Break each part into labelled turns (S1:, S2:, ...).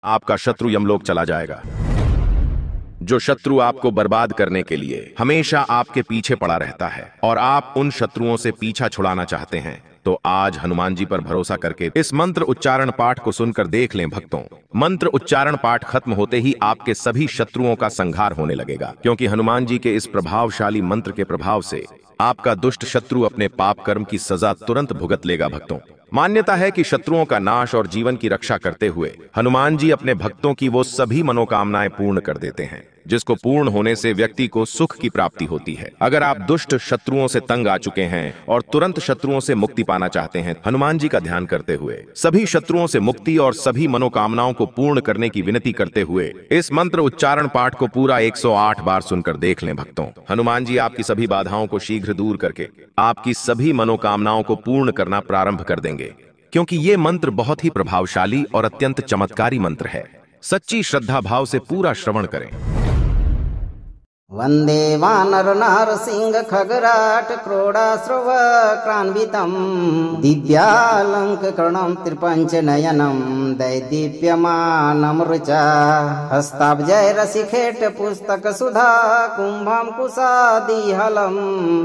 S1: आपका शत्रु यमलोक चला जाएगा। जो शत्रु आपको बर्बाद करने के लिए हमेशा आपके पीछे पड़ा रहता है और आप उन शत्रुओं से पीछा छुड़ाना चाहते हैं, तो आज हनुमान जी पर भरोसा करके इस मंत्र उच्चारण पाठ को सुनकर देख लें भक्तों। मंत्र उच्चारण पाठ खत्म होते ही आपके सभी शत्रुओं का संहार होने लगेगा, क्योंकि हनुमान जी के इस प्रभावशाली मंत्र के प्रभाव से आपका दुष्ट शत्रु अपने पाप कर्म की सजा तुरंत भुगत लेगा भक्तों। मान्यता है कि शत्रुओं का नाश और जीवन की रक्षा करते हुए हनुमान जी अपने भक्तों की वो सभी मनोकामनाएं पूर्ण कर देते हैं जिसको पूर्ण होने से व्यक्ति को सुख की प्राप्ति होती है। अगर आप दुष्ट शत्रुओं से तंग आ चुके हैं और तुरंत शत्रुओं से मुक्ति पाना चाहते हैं, हनुमान जी का ध्यान करते हुए सभी शत्रुओं से मुक्ति और सभी मनोकामनाओं को पूर्ण करने की विनती करते हुए इस मंत्र उच्चारण पाठ को पूरा 108 बार सुनकर देख लें भक्तों। हनुमान जी आपकी सभी बाधाओं को शीघ्र दूर करके आपकी सभी मनोकामनाओं को पूर्ण करना प्रारंभ कर देंगे, क्योंकि ये मंत्र बहुत ही प्रभावशाली और अत्यंत चमत्कारी मंत्र है। सच्ची श्रद्धा भाव से पूरा श्रवण करें।
S2: वंदे वानर नारसिंह खगराट क्रोडाश्रव क्रान्वितं दिव्यालंकरणं त्रिपंच नयनं दैदीप्यमानं ऋचा हस्ताब्जय रसिखेट पुस्तक सुधा कुंभं कुशादिहलं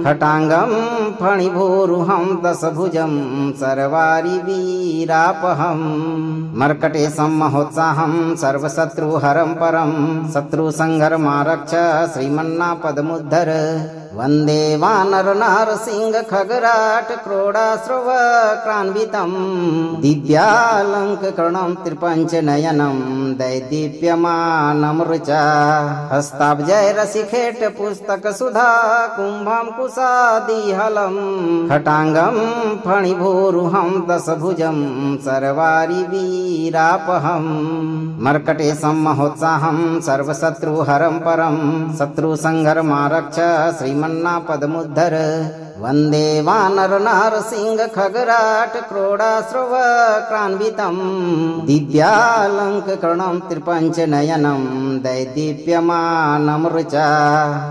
S2: खटांगं फणिभूरुहं दशभुजं सर्वारि वीरापहं मर्कटे सम्महोत्साहं सर्वशत्रुहरं परं शत्रुसंहरमारक्ष श्रीमन्नापदमुद्धर वंदे वानर नारसिंह खगराट क्रोडाश्रव क्रान्वितं दिव्यालंकरणं त्रिपंच नयनं दैदीप्यमानं ऋचा हस्ताब्जय रसिखेट पुस्तक सुधा कुंभं कुशादिहलं खटांगं फणिभूरुहं दशभुजं सर्वारि वीरापहं मर्कटे सम्महोत्साहं सर्वशत्रुहरं परं शत्रुसंहरमारक्ष श्रीमन्नापदमुद्धर वंदे वानर नारसिंह खगराट क्रोडाश्रव क्रान्वितं दिव्यालंकरणं त्रिपंच नयनं दैदीप्यमानं ऋचा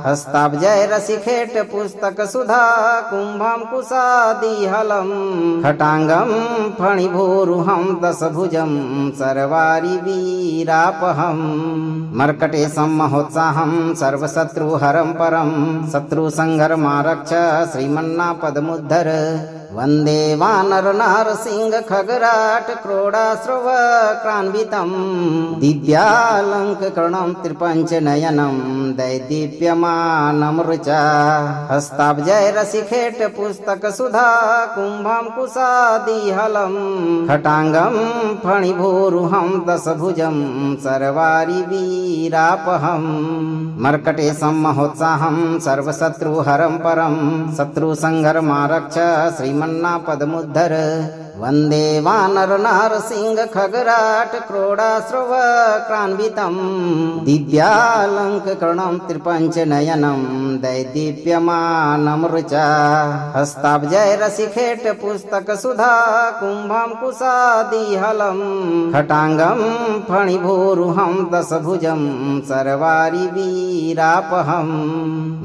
S2: हस्ताब्जय रसिखेट पुस्तक सुधा कुंभं कुशादिहलं खटांगं फणिभूरुहं दशभुजं सर्वारि वीरापहं मर्कटे सम्महोत्साहं सर्वशत्रुहरं परं शत्रुसंहरमारक्ष श्रीमन्नापदमुद्धर वंदे वानर नारसिंह खगराट क्रोडाश्रव क्रान्वितं दिव्यालंकरणं त्रिपंच नयनं दैदीप्यमानं ऋचा हस्ताब्जय रसिखेट पुस्तक सुधा कुंभं कुशादिहलं खटांगं फणिभूरुहं दशभुजं सर्वारि वीरापहं मर्कटे सम्महोत्साहं सर्वशत्रुहरं परं शत्रुसंहरमारक्ष श्रीमन्नापदमुद्धर वंदे वानर नारसिंह खगराट क्रोडाश्रव क्रान्वितं दिव्यालंकरणं त्रिपंच नयनं दैदीप्यमानं ऋचा हस्ताब्जय रसिखेट पुस्तक सुधा कुंभं कुशादिहलं खटांगं फणिभूरुहं दशभुजं सर्वारि वीरापहं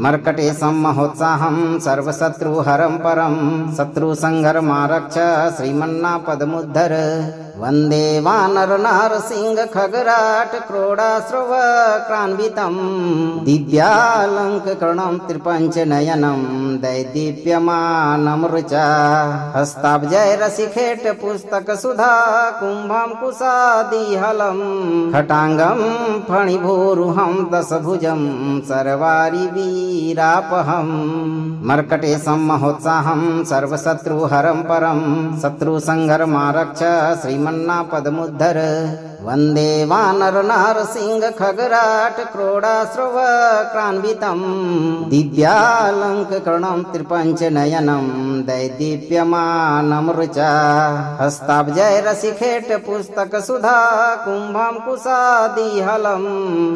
S2: मर्कटे सम्महोत्साहं सर्वशत्रुहरं परं शत्रुसंहरमारक्ष श्रीमन्नापदमुद्धर वंदे वानर नारसिंह खगराट क्रोडाश्रव क्रान्वितं दिव्यालंकरणं त्रिपंच नयनं दैदीप्यमानं ऋचा हस्ताब्जय रसिखेट पुस्तक सुधा कुंभं कुशादिहलं खटांगं फणिभूरुहं दशभुजं सर्वारि वीरापहं मर्कटे सम्महोत्साहं सर्वशत्रुहरं परं शत्रुसंहरमारक्ष श्रीमन्नापदमुद्धर वंदे वानर नारसिंह खगराट क्रोडाश्रव क्रान्वितं दिव्यालंकरणं त्रिपंच नयनं दैदीप्यमानं ऋचा हस्ताब्जय रसिखेट पुस्तक सुधा कुंभं कुशादिहलं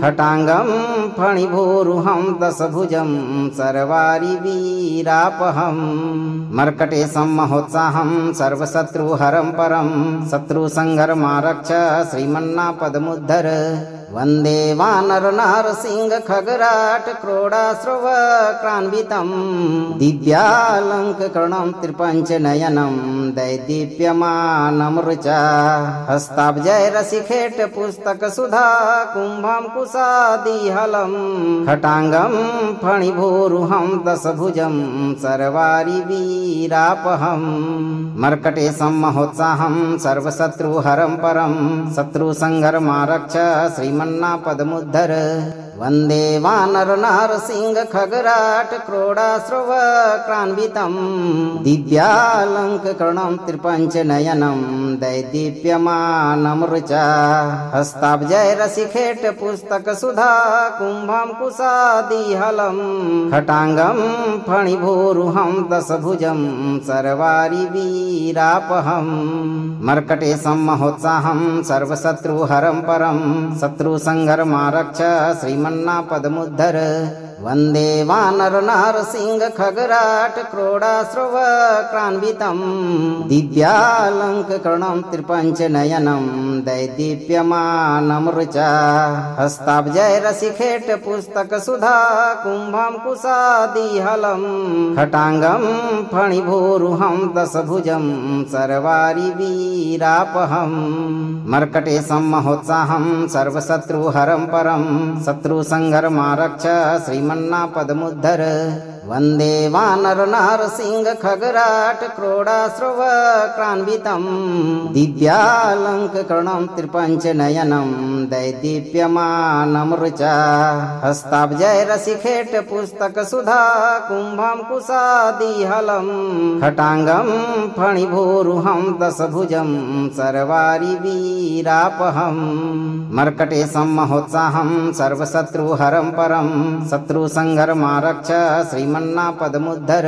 S2: खटांगं फणिभूरुहं दशभुजं सर्वारि वीरापहं मर्कटे सम्महोत्साहं सर्वशत्रुहरं परं शत्रुसंहरमारक्ष श्रीमन्नापदमुद्धर वन्दे वानरनारसिंह खगराट क्रोडाश्रवक्रान्वितं दिव्यालङ्करणं त्रिपञ्चनयनं दैदीप्यमानमृचा हस्ताब्जैरसिखेट पुस्तकसुधा कुम्भं कुशादिहलं खटाङ्गं फणिभूरुहं दशभुजं सर्वारिवीरापहं मर्कटे सम्महोत्साहं सर्वशत्रुहरं परं शत्रुसंहरमारक्ष श्रीमन्नापदमुद्धर वन्दे वानरनारसिंह खगराट क्रोडाश्रवक्रान्वितं दिव्यालङ्करणं त्रिपञ्चनयनं दैदीप्यमानमृचा हस्ताब्जैरसिखेट पुस्तकसुधा कुम्भं कुशादिहलं खटाङ्गं फणिभूरुहं दशभुजं सर्वारिवीरापहं मर्कटे सम्महोत्साहं सर्वशत्रुहरं परं शत्रुसंहरमारक्ष श्रीमन्नापदमुद्धर वन्दे वानरनारसिंह खगराट क्रोडाश्रवक्रान्वितं दिव्यालङ्करणं त्रिपञ्चनयनं दैदीप्यमानमृचा हस्ताब्जैरसिखेट पुस्तकसुधा कुम्भं कुशादिहलं खटाङ्गं फणिभूरुहं दशभुजं सर्वारिवीरापहं मर्कटे सम्महोत्साहं सर्वशत्रुहरं परं शत्रुसंहरमारक्ष श्रीमन्नापदमुद्धर वन्दे वानरनारसिंह खगराट क्रोडाश्रवक्रान्वितं दिव्यालङ्करणं त्रिपञ्चनयनं दैदीप्यमानमृचा हस्ताब्जैरसिखेट पुस्तकसुधा कुम्भं कुशादिहलं खटाङ्गं फणिभूरुहं दशभुजं सर्वारिवीरापहं मर्कटे सम्महोत्साहं सर्वशत्रुहरं परं शत्रुसंहरमारक्ष श्रीमन्नापदमुद्धर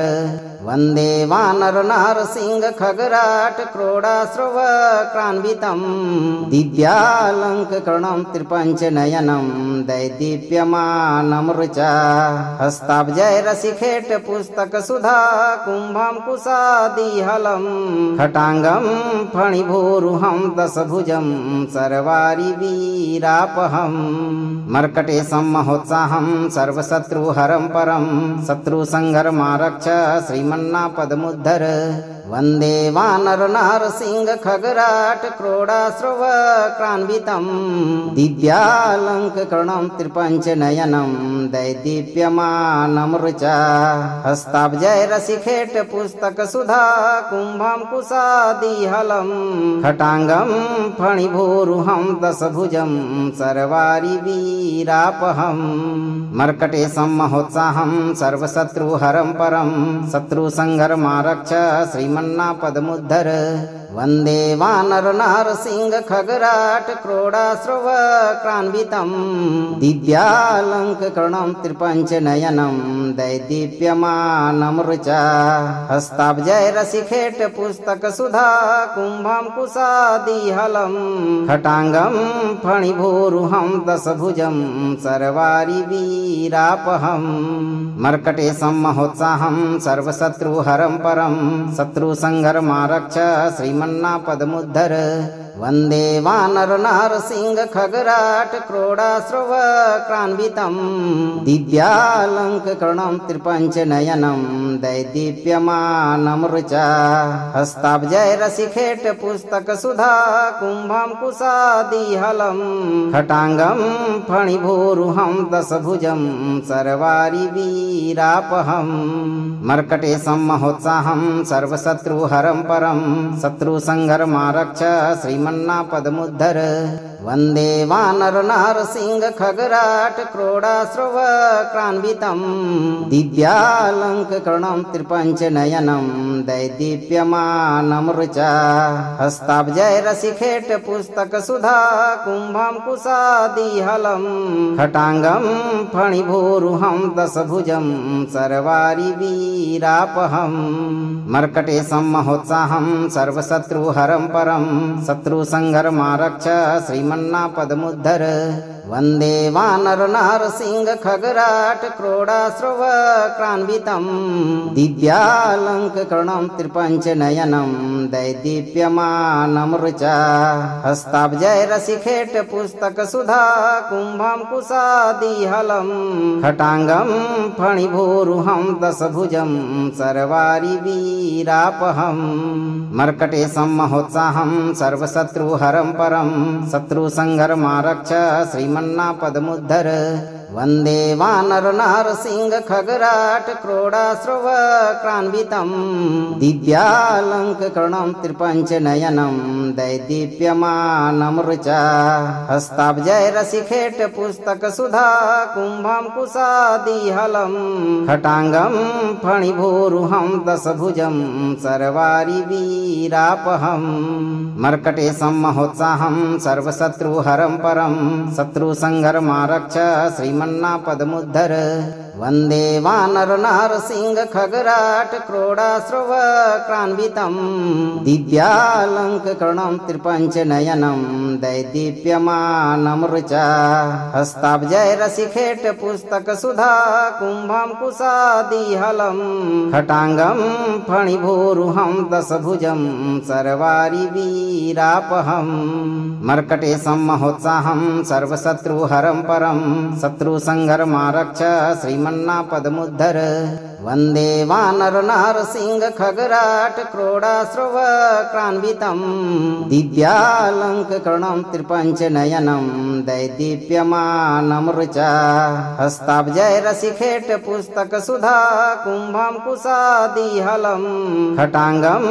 S2: वन्दे वानरनारसिंह खगराट क्रोडाश्रवक्रान्वितं दिव्यालङ्करणं त्रिपञ्चनयनं दैदीप्यमानमृचा हस्ताब्जैरसिखेट पुस्तकसुधा कुम्भं कुशादिहलं खटाङ्गं फणिभूरुहं दशभुजं सर्वारिवीरापहं मर्कटे सम्महोत्साहं सर्वशत्रुहरं परं शत्रुसंहरमारक्ष श्रीमन्नापदमुद्धर वन्दे वानरनारसिंह खगराट क्रोडाश्रवक्रान्वितं दिव्यालङ्करणं त्रिपञ्चनयनं दैदीप्यमानमृचा हस्ताब्जैरसिखेट पुस्तकसुधा कुम्भं कुशादिहलं खटाङ्गं फणिभूरुहं दशभुजं सर्वारिवीरापहं मर्कटे सम्महोत्साहं सर्वशत्रुहरं परं शत्रुसंहरमारक्ष श्रीमन्नापदमुद्धर वन्दे वानरनारसिंह खगराट क्रोडाश्रवक्रान्वितं दिव्यालङ्करणं त्रिपञ्चनयनं दैदीप्यमानमृचा हस्ताब्जैरसिखेट पुस्तकसुधा कुम्भं कुशादिहलं खटाङ्गं फणिभूरुहं दशभुजं सर्वारिवीरापहं मर्कटे सम्महोत्साहं सर्वशत्रुहरं परं शत्रुसंहरमारक्ष श्रीमन्नापदमुद्धर वन्दे वानरनारसिंह खगराट क्रोडाश्रवक्रान्वितं दिव्यालङ्करणं त्रिपञ्चनयनं दैदीप्यमानमृचा हस्ताब्जैरसिखेट पुस्तकसुधा कुम्भं कुशादिहलं खटाङ्गं फणिभूरुहं दशभुजं सर्वारिवीरापहं मर्कटे सम्महोत्साहं सर्वशत्रुहरं परं शत्रुसंहरमारक्ष श्रीमन्नापदमुद्धर वन्दे वानरनारसिंह खगराट क्रोडाश्रवक्रान्वितं दिव्यालङ्करणं त्रिपञ्चनयनं दैदीप्यमानमृचा हस्ताब्जैरसिखेट पुस्तकसुधा कुम्भं कुशादिहलं खटाङ्गं फणिभूरुहं दशभुजं सर्वारिवीरापहं मर्कटे सम्महोत्साहं सर्वशत्रुहरं परं शत्रुसंहरमारक्ष श्रीमन्नापदमुद्धर वन्दे वानरनारसिंह खगराट क्रोडाश्रव क्रान्वितं दिव्यालङ्ककर्णं त्रिपञ्चनयनं दैदीप्यमानं ऋचा हस्ताब्जय रसिखेट पुस्तक सुधा कुम्भं कुशादिहलं खटाङ्गं फणिभूरुहं दशभुजं सर्वारि वीरापहं मर्कटे सम्महोत्साहं सर्वशत्रुहरं परं शत्रुसंहरमारक्ष श्रीमन्नापदमुद्धर वन्दे वानरनारसिंह खगराट क्रोडाश्रव क्रान्वितं दिव्यालङ्ककर्णं त्रिपञ्चनयनं दैदीप्यमानं ऋचा हस्ताब्जय रसिखेट पुस्तक सुधा कुम्भं कुशादिहलं खटाङ्गं फणिभूरुहं दशभुजं सर्वारि वीरापहं मर्कटे सम्महोत्साहं सर्वशत्रुहरं परं शत्रुसंहरमारक्ष श्रीमन्नापदमुद्धर वन्दे वानरनारसिंह खगराट क्रोडाश्रव क्रान्वितं दिव्यालङ्ककर्णं त्रिपञ्चनयनं दैदीप्यमानं ऋचा हस्ताब्जय रसिखेट पुस्तक सुधा कुम्भं कुशादिहलं खटाङ्गं फणिभूरुहं दशभुजं सर्वारि वीरापहं मर्कटे सम्महोत्साहं सर्वशत्रुहरं परं शत्रुसंहरमारक्ष श्रीमन्नापदमुद्धर वन्दे वानरनारसिंह खगराट क्रोडाश्रव क्रान्वितं दिव्यालङ्ककर्णं त्रिपञ्चनयनं दैदीप्यमानं ऋचा हस्ताब्जय रसिखेट पुस्तक सुधा कुम्भं कुशादिहलं खटाङ्गं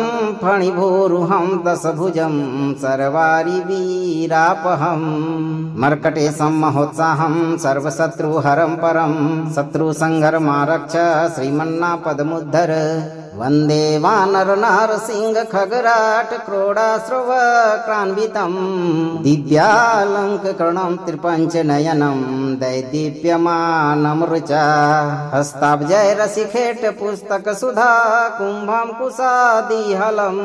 S2: फणिभूरुहं दशभुजं सर्वारि वीरापहं मर्कटे सम्महोत्साहं सर्वशत्रुहरं परं शत्रुसंहरमारक्ष श्रीमन्नापदमुद्धर वन्दे वानरनारसिंह खगराट क्रोडाश्रव क्रान्वितं दिव्यालङ्ककर्णं त्रिपञ्चनयनं दैदीप्यमानं ऋचा हस्ताब्जय रसिखेट पुस्तक सुधा कुम्भं कुशादिहलं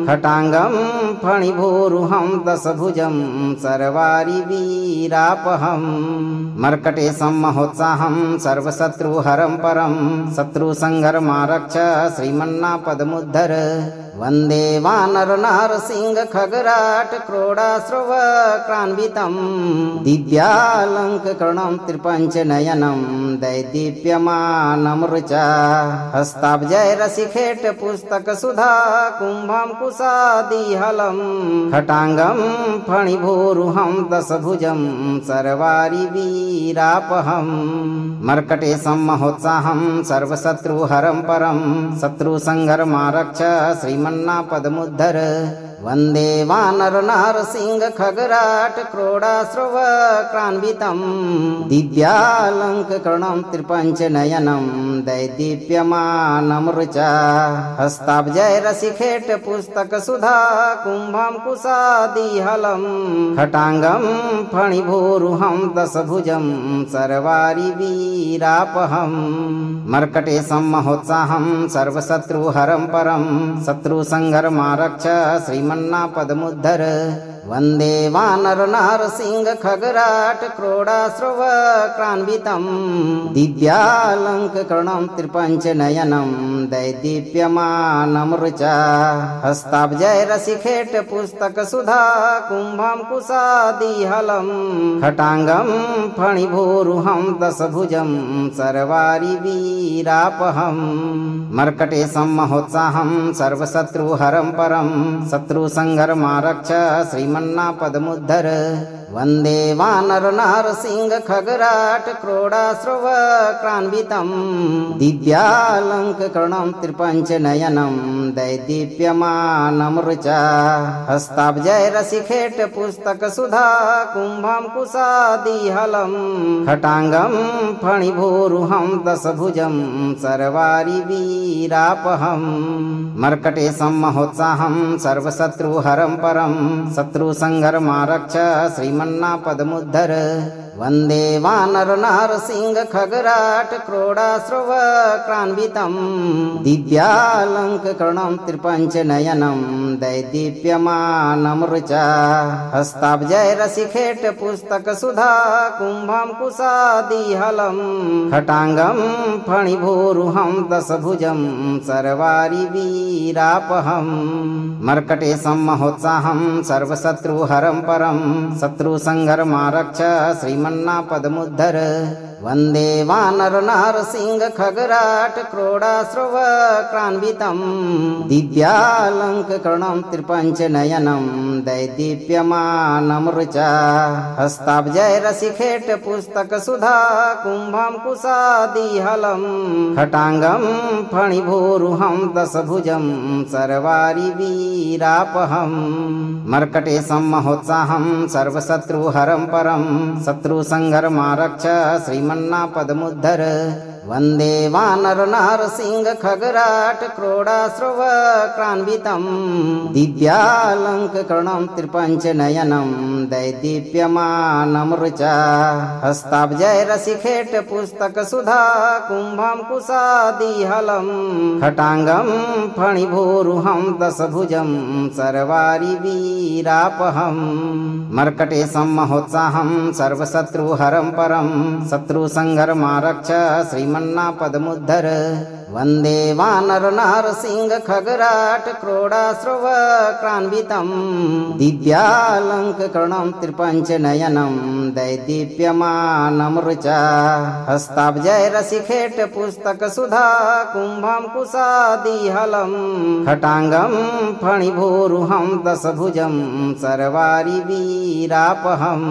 S2: खटाङ्गं फणिभूरुहं दशभुजं सर्वारि वीरापहं मर्कटे सम्महोत्साहं सर्वशत्रुहरं परं शत्रुसंहरमारक्ष श्रीमन्नापदमुद्धर वन्दे वानरनारसिंह खगराट क्रोडाश्रव क्रान्वितं दिव्यालङ्ककर्णं त्रिपञ्चनयनं दैदीप्यमानं ऋचा हस्ताब्जय रसिखेट पुस्तक सुधा कुम्भं कुशादिहलं खटाङ्गं फणिभूरुहं दशभुजं सर्वारि वीरापहं मर्कटे सम्महोत्साहं सर्वशत्रुहरं परं शत्रुसंहरमारक्ष श्रीमन्नापदमुद्धर वन्दे वानरनारसिंह खगराट क्रोडाश्रव क्रान्वितं दिव्यालङ्ककर्णं त्रिपञ्चनयनं दैदीप्यमानं ऋचा हस्ताब्जय रसिखेट पुस्तक सुधा कुम्भं कुशादिहलं खटाङ्गं फणिभूरुहं दशभुजं सर्वारि वीरापहं मर्कटे सम्महोत्साहं सर्वशत्रुहरं परं शत्रुसंहरमारक्ष श्रीमन्नापदमुद्धर वन्दे वानरनारसिंह खगराट क्रोडाश्रव क्रान्वितं दिव्यालङ्ककर्णं त्रिपञ्चनयनं दैदीप्यमानं ऋचा हस्ताब्जय रसिखेट पुस्तक सुधा कुम्भं कुशादिहलं खटाङ्गं फणिभूरुहं दशभुजं सर्वारि वीरापहं मर्कटे सम्महोत्साहं सर्वशत्रुहरं परं शत्रुसंहरमारक्ष श्रीमन्नापदमुद्धर वन्दे वानरनारसिंह खगराट क्रोडाश्रव क्रान्वितं दिव्यालङ्ककर्णं त्रिपञ्चनयनं दैदीप्यमानं ऋचा हस्ताब्जय रसिखेट पुस्तक सुधा कुम्भं कुशादिहलं खटाङ्गं फणिभूरुहं दशभुजं सर्वारि वीरापहं मर्कटे सम्महोत्साहं सर्वशत्रुहरं परं शत्रुसंहरमारक्ष श्रीमन्नापदमुद्धर वन्दे वानरनारसिंह खगराट क्रोडाश्रवक्रान्वितं दिव्यालङ्करणं त्रिपञ्चनयनं दैदीप्यमानमृचा हस्ताब्जैरसिखेट पुस्तकसुधा कुम्भं कुशादिहलं खटाङ्गं फणिभूरुहं दशभुजं सर्वारिवीरापहं मर्कटे सम्महोत्साहं सर्वशत्रुहरं परं शत्रुसंहरमारक्ष श्रीमन्नापदमुद्धर वन्दे वानरनारसिंह खगराट क्रोडाश्रवक्रान्वितं दिव्यालङ्करणं त्रिपञ्चनयनं दैदीप्यमानमृचा हस्ताब्जैरसिखेट पुस्तकसुधा कुम्भं कुशादिहलं खटाङ्गं फणिभूरुहं दशभुजं सर्वारिवीरापहं मर्कटे सम्महोत्साहं सर्वशत्रुहरं परं शत्रुसंहरमारक्ष श्रीमन्नापदमुद्धर वन्दे वानरनारसिंह खगराट क्रोडाश्रवक्रान्वितं दिव्यालङ्करणं त्रिपञ्चनयनं दैदीप्यमानमृचा हस्ताब्जैरसिखेट पुस्तकसुधा कुम्भं कुशादिहलं खटाङ्गं फणिभूरुहं दशभुजं सर्वारिवीरापहं मर्कटे सम्महोत्साहं सर्वशत्रुहरं परं शत्रुसंहरमारक्ष श्रीमन्नापदमुद्धर वन्दे वानरनारसिंह खगराट क्रोडाश्रवक्रान्वितं दिव्यालङ्करणं त्रिपञ्चनयनं दैदीप्यमानमृचा हस्ताब्जैरसिखेट पुस्तकसुधा कुम्भं कुशादिहलं खटाङ्गं फणिभूरुहं दशभुजं सर्वारिवीरापहं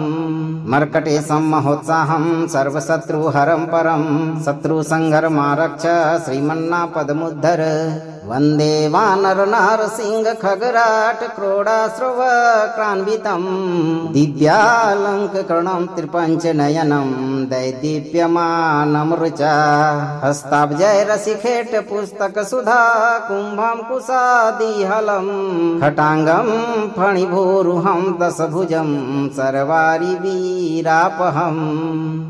S2: मर्कटे सम्महोत्साहं सर्वशत्रुहरं परं शत्रुसंहरमारक्ष श्रीमन्नापदमुद्धर वन्दे वानरनारसिंह खगराट क्रोडाश्रवक्रान्वितं दिव्यालङ्करणं त्रिपञ्चनयनं दैदीप्यमानमृचा हस्ताब्जैरसिखेट पुस्तकसुधा कुम्भं कुशादिहलं खटाङ्गं फणिभूरुहं दशभुजं सर्वारिवीरापहं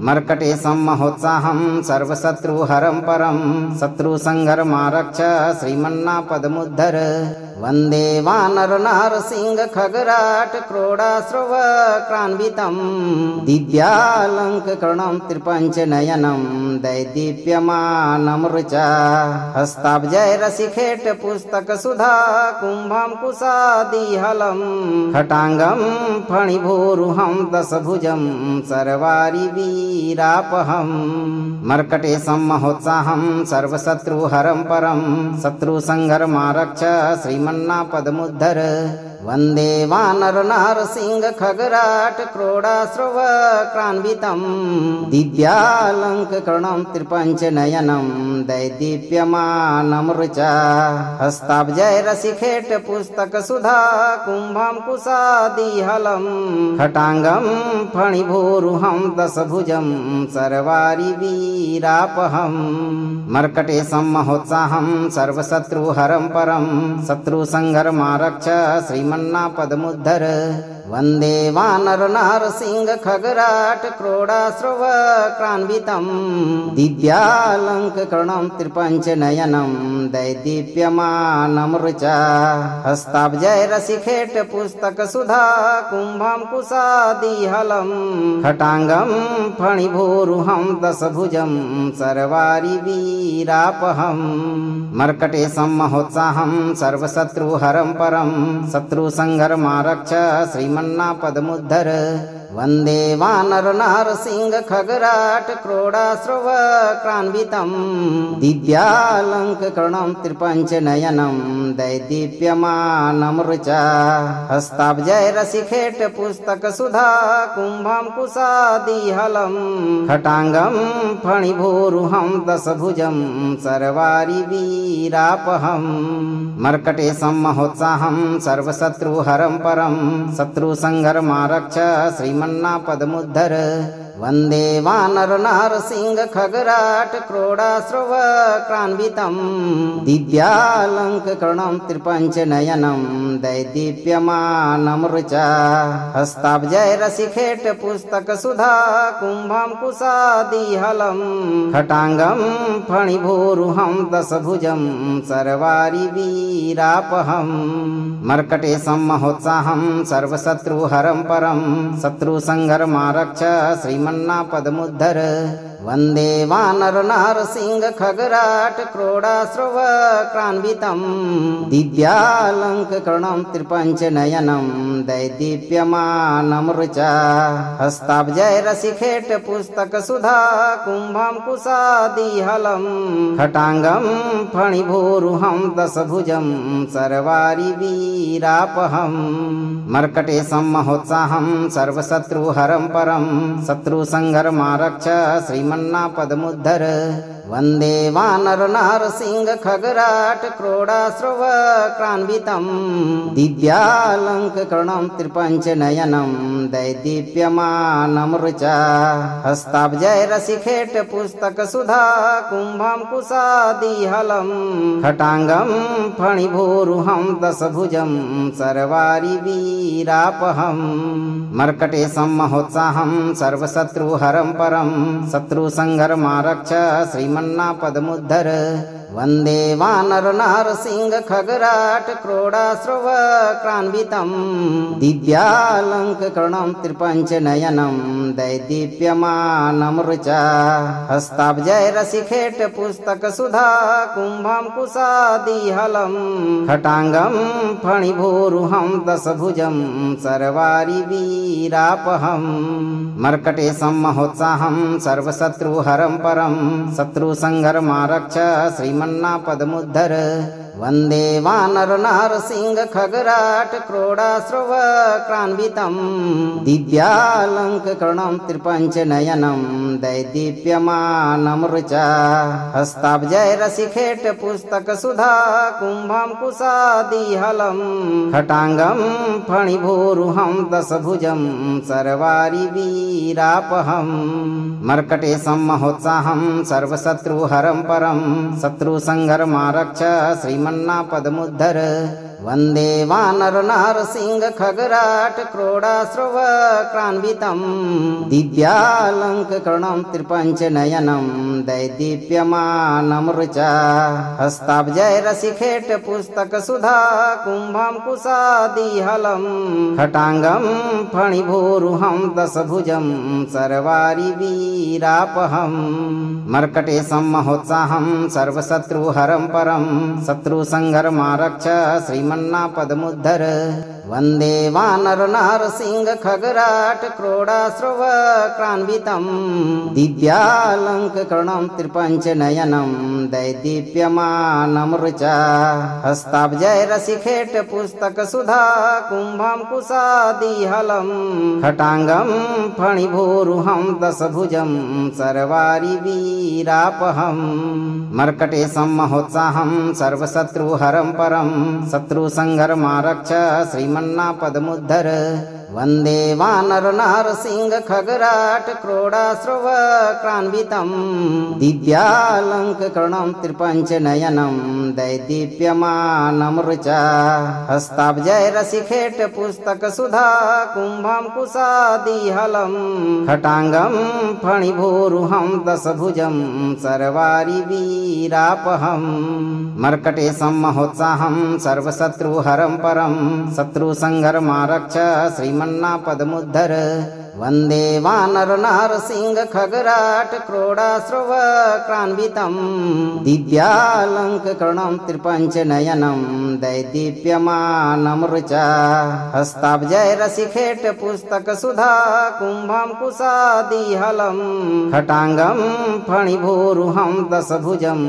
S2: मर्कटे सम्महोत्साहं सर्वशत्रुहरं परं शत्रुसंहरमारक्ष श्रीमन्नापदमुद्धर वन्दे वानरनारसिंह खगराट क्रोडाश्रवक्रान्वितं दिव्यालङ्करणं त्रिपञ्चनयनं दैदीप्यमानमृचा हस्ताब्जैरसिखेट पुस्तकसुधा कुम्भं कुशादिहलं खटाङ्गं फणिभूरुहं दशभुजं सर्वारिवीरापहं मर्कटे सम्महोत्साहं सर्वशत्रुहरं परं शत्रुसंहरमारक्ष श्रीमन्नापदमुद्धर वन्दे वानरनारसिंह खगराट क्रोडाश्रवक्रान्वितं दिव्यालङ्करणं त्रिपञ्चनयनं दैदीप्यमानमृचा हस्ताब्जैरसिखेट पुस्तकसुधा कुम्भं कुशादिहलं खटाङ्गं फणिभूरुहं दशभुजं सर्वारिवीरापहं मर्कटे सम्महोत्साहं सर्वशत्रुहरं परं शत्रुसंहरमारक्ष श्रीमन्नापदमुद्धर वन्दे वानरनारसिंह खगराट क्रोडाश्रवक्रान्वितं दिव्यालङ्करणं त्रिपञ्चनयनं दैदीप्यमानमृचा हस्ताब्जैरसिखेट पुस्तकसुधा कुम्भं कुशादिहलं खटाङ्गं फणिभूरुहं दशभुजं सर्वारिवीरापहं मर्कटे सम्महोत्साहं सर्वशत्रुहरं परं शत्रुसंहरमारक्ष श्रीमन्नापदमुद्धर वन्दे वानरनारसिंह खगराट क्रोडाश्रवक्रान्वितं दिव्यालङ्करणं त्रिपञ्चनयनं दैदीप्यमानमृचा हस्ताब्जैरसिखेट पुस्तकसुधा कुम्भं कुशादिहलं खटाङ्गं फणिभूरुहं दशभुजं सर्वारिवीरापहं मर्कटे सम्महोत्साहं सर्वशत्रुहरं परं शत्रुसंहरमारक्ष श्रीमन्नापदमुद्धर वन्दे वानरनारसिंह खगराट क्रोडाश्रवक्रान्वितं दिव्यालङ्करणं त्रिपञ्चनयनं दैदीप्यमानमृचा हस्ताब्जैरशिखेट पुस्तकसुधा कुम्भं कुशादिहलं खटाङ्गं फणिभूरुहं दशभुजं सर्वारिवीरापहं मर्कटेशं महोत्साहं सर्वशत्रुहरं परं शत्रुसंहरमारक्ष श्रीमन्नापदमुद्धर वन्दे वानरनारसिंह खगराट क्रोडाश्रवक्रान्वितं दिव्यालङ्करणं त्रिपञ्चनयनं दैदीप्यमानमृचा हस्ताब्जैरशिखेट पुस्तकसुधा कुम्भं कुशादिहलं खटाङ्गं फणिभूरुहं दशभुजं सर्वारिवीरापहं मर्कटेशं महोत्साहं सर्वशत्रुहरं परं शत्रुसंहरमारक्ष श्रीमन्नापदमुद्धर वन्दे वानरनारसिंह खगराट क्रोडाश्रवक्रान्वितं दिव्यालङ्करणं त्रिपञ्चनयनं दैदीप्यमानमृचा हस्ताब्जैरशिखेट पुस्तकसुधा कुम्भं कुशादिहलं खटाङ्गं फणिभूरुहं दशभुजं सर्वारिवीरापहं मर्कटेशं महोत्साहं सर्वशत्रुहरं परं शत्रुसंहरमारक्ष श्रीमन्नापदमुद्धर वन्दे वानरनारसिंह खगराट क्रोडाश्रवक्रान्वितं दिव्यालङ्करणं त्रिपञ्चनयनं दैदीप्यमानमृचा हस्ताब्जैरशिखेट पुस्तकसुधा कुम्भं कुशादिहलं खटाङ्गं फणिभूरुहं दशभुजं सर्वारिवीरापहं मर्कटेशं महोत्साहं सर्वशत्रुहरं परं शत्रुसंहरमारक्ष श्रीमन्नापदमुद्धर वन्दे वानरनारसिंह खगराट क्रोडाश्रवक्रान्वितं दिव्यालङ्करणं त्रिपञ्चनयनं दैदीप्यमानमृचा हस्ताब्जैरशिखेट पुस्तकसुधा कुम्भं कुशादिहलं खटाङ्गं फणिभूरुहं दशभुजं सर्वारिवीरापहं मर्कटेशं महोत्साहं सर्वशत्रुहरं परं शत्रुसंहरमारक्ष श्रीमन्नापदमुद्धर वन्दे वानरनारसिंह खगराट क्रोडाश्रवक्रान्वितं दिव्यालङ्करणं त्रिपञ्चनयनं दैदीप्यमानमृचा हस्ताब्जैरशिखेट पुस्तकसुधा कुम्भं कुशादिहलं खटाङ्गं फणिभूरुहं दशभुजं सर्वारिवीरापहं मर्कटेशं महोत्साहं सर्वशत्रुहरं परं शत्रुसंहरमारक्ष श्रीमन्नापदमुद्धर वन्दे वानरनारसिंह खगराट क्रोडाश्रवक्रान्वितं दिव्यालङ्करणं त्रिपञ्चनयनं दैदीप्यमानमृचा हस्ताब्जैरशिखेट पुस्तकसुधा कुम्भं कुशादिहलं खटाङ्गं फणिभूरुहं दशभुजं सर्वारिवीरापहं मर्कटेशं महोत्साहं सर्वशत्रुहरं परं शत्रुसंहरमारक्ष श्रीमन्नापदमुद्धर वन्दे वानरनारसिंह खगराट क्रोडाश्रवक्रान्वितं दिव्यालङ्करणं त्रिपञ्चनयनं दैदीप्यमानमृचा हस्ताब्जैरशिखेट पुस्तकसुधा कुम्भं कुशादिहलं खटाङ्गं फणिभूरुहं दशभुजं सर्वारिवीरापहं मर्कटेशं महोत्साहं सर्वशत्रुहरं परं शत्रुसंहरमारक्ष श्रीमन्नापदमुद्धर वन्दे वानरनारसिंह खगराट क्रोडाश्रवक्रान्वितं दिव्यालङ्करणं त्रिपञ्चनयनं दैदीप्यमानमृचा हस्ताब्जैरशिखेट पुस्तकसुधा कुम्भं कुशादिहलं खटाङ्गं फणिभूरुहं दशभुजं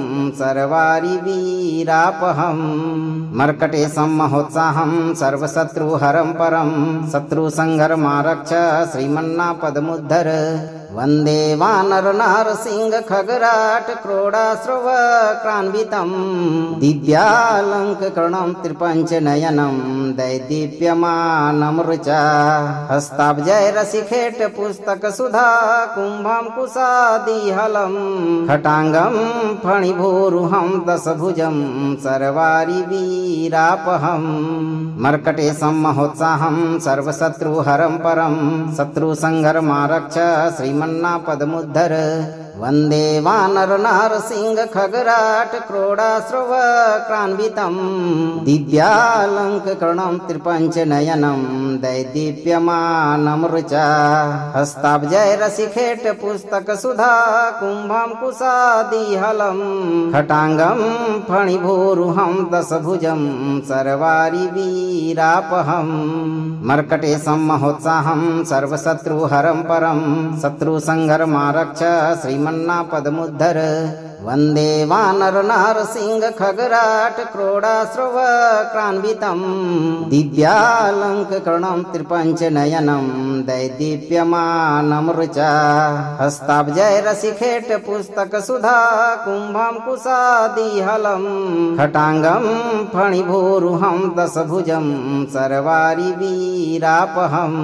S2: सर्वारिवीरापहं मर्कटेशं महोत्साहं सर्वशत्रुहरं परं शत्रुसंहरमारक्ष श्रीमन्नापदमुद्धर वन्दे वानरनारसिंह खगराट क्रोडाश्रव क्रान्वितं दिव्यालङ्करणं त्रिपञ्चनयनं दैदीप्यमानमृचा हस्ताब्जैरसिखेट पुस्तकसुधा कुम्भाङ्कुशादिहलं खटाङ्गं फणिभूरुहं दशभुजं सर्वारिवीरापहम् मर्कटे सम्महोत्साहं सर्वशत्रुहरं परं शत्रुसंहरमारक्ष श्रीमन्नापदमुद्धर वन्दे वानरनारसिंह खगराट क्रोडाश्रव क्रान्वितं दिव्यालङ्करणं त्रिपञ्चनयनं दैदीप्यमानमृचा हस्ताब्जैरसिखेट पुस्तकसुधा कुम्भाङ्कुशादिहलं खटाङ्गं फणिभूरुहं दशभुजं सर्वारिवीरापहम् मर्कटे सम्महोत्साहं सर्वशत्रुहरं परं शत्रुसंहरमारक्ष श्रीमन्नापदमुद्धर वन्दे वानरनारसिंह खगराट क्रोडाश्रव क्रान्वितं दिव्यालङ्करणं त्रिपञ्चनयनं दैदीप्यमानमृचा हस्ताब्जैरसिखेट पुस्तकसुधा कुम्भाङ्कुशादिहलं खटाङ्गं फणिभूरुहं दशभुजं सर्वारिवीरापहम्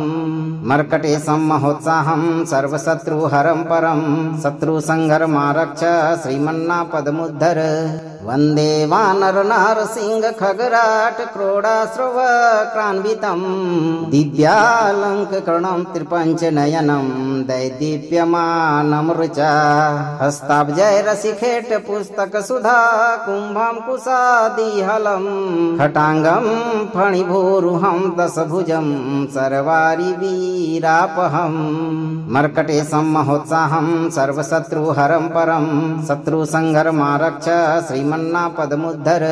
S2: मर्कटे सम्महोत्साहं सर्वशत्रुहरं परं शत्रुसंहरमारक्ष श्रीमन्नापदमुद्धर वन्दे वानरनारसिंह खगराट क्रोडाश्रव क्रान्वितं दिव्यालङ्करणं त्रिपञ्चनयनं दैदीप्यमानमृचा हस्ताब्जैरसिखेट पुस्तकसुधा कुम्भाङ्कुशादिहलं खटाङ्गं फणिभूरुहं दशभुजं सर्वारिवीरापहम् मर्कटे सम्महोत्साहं सर्वशत्रुहरं परं शत्रुसंहरमारक्ष श्रीमन्नापदमुद्धर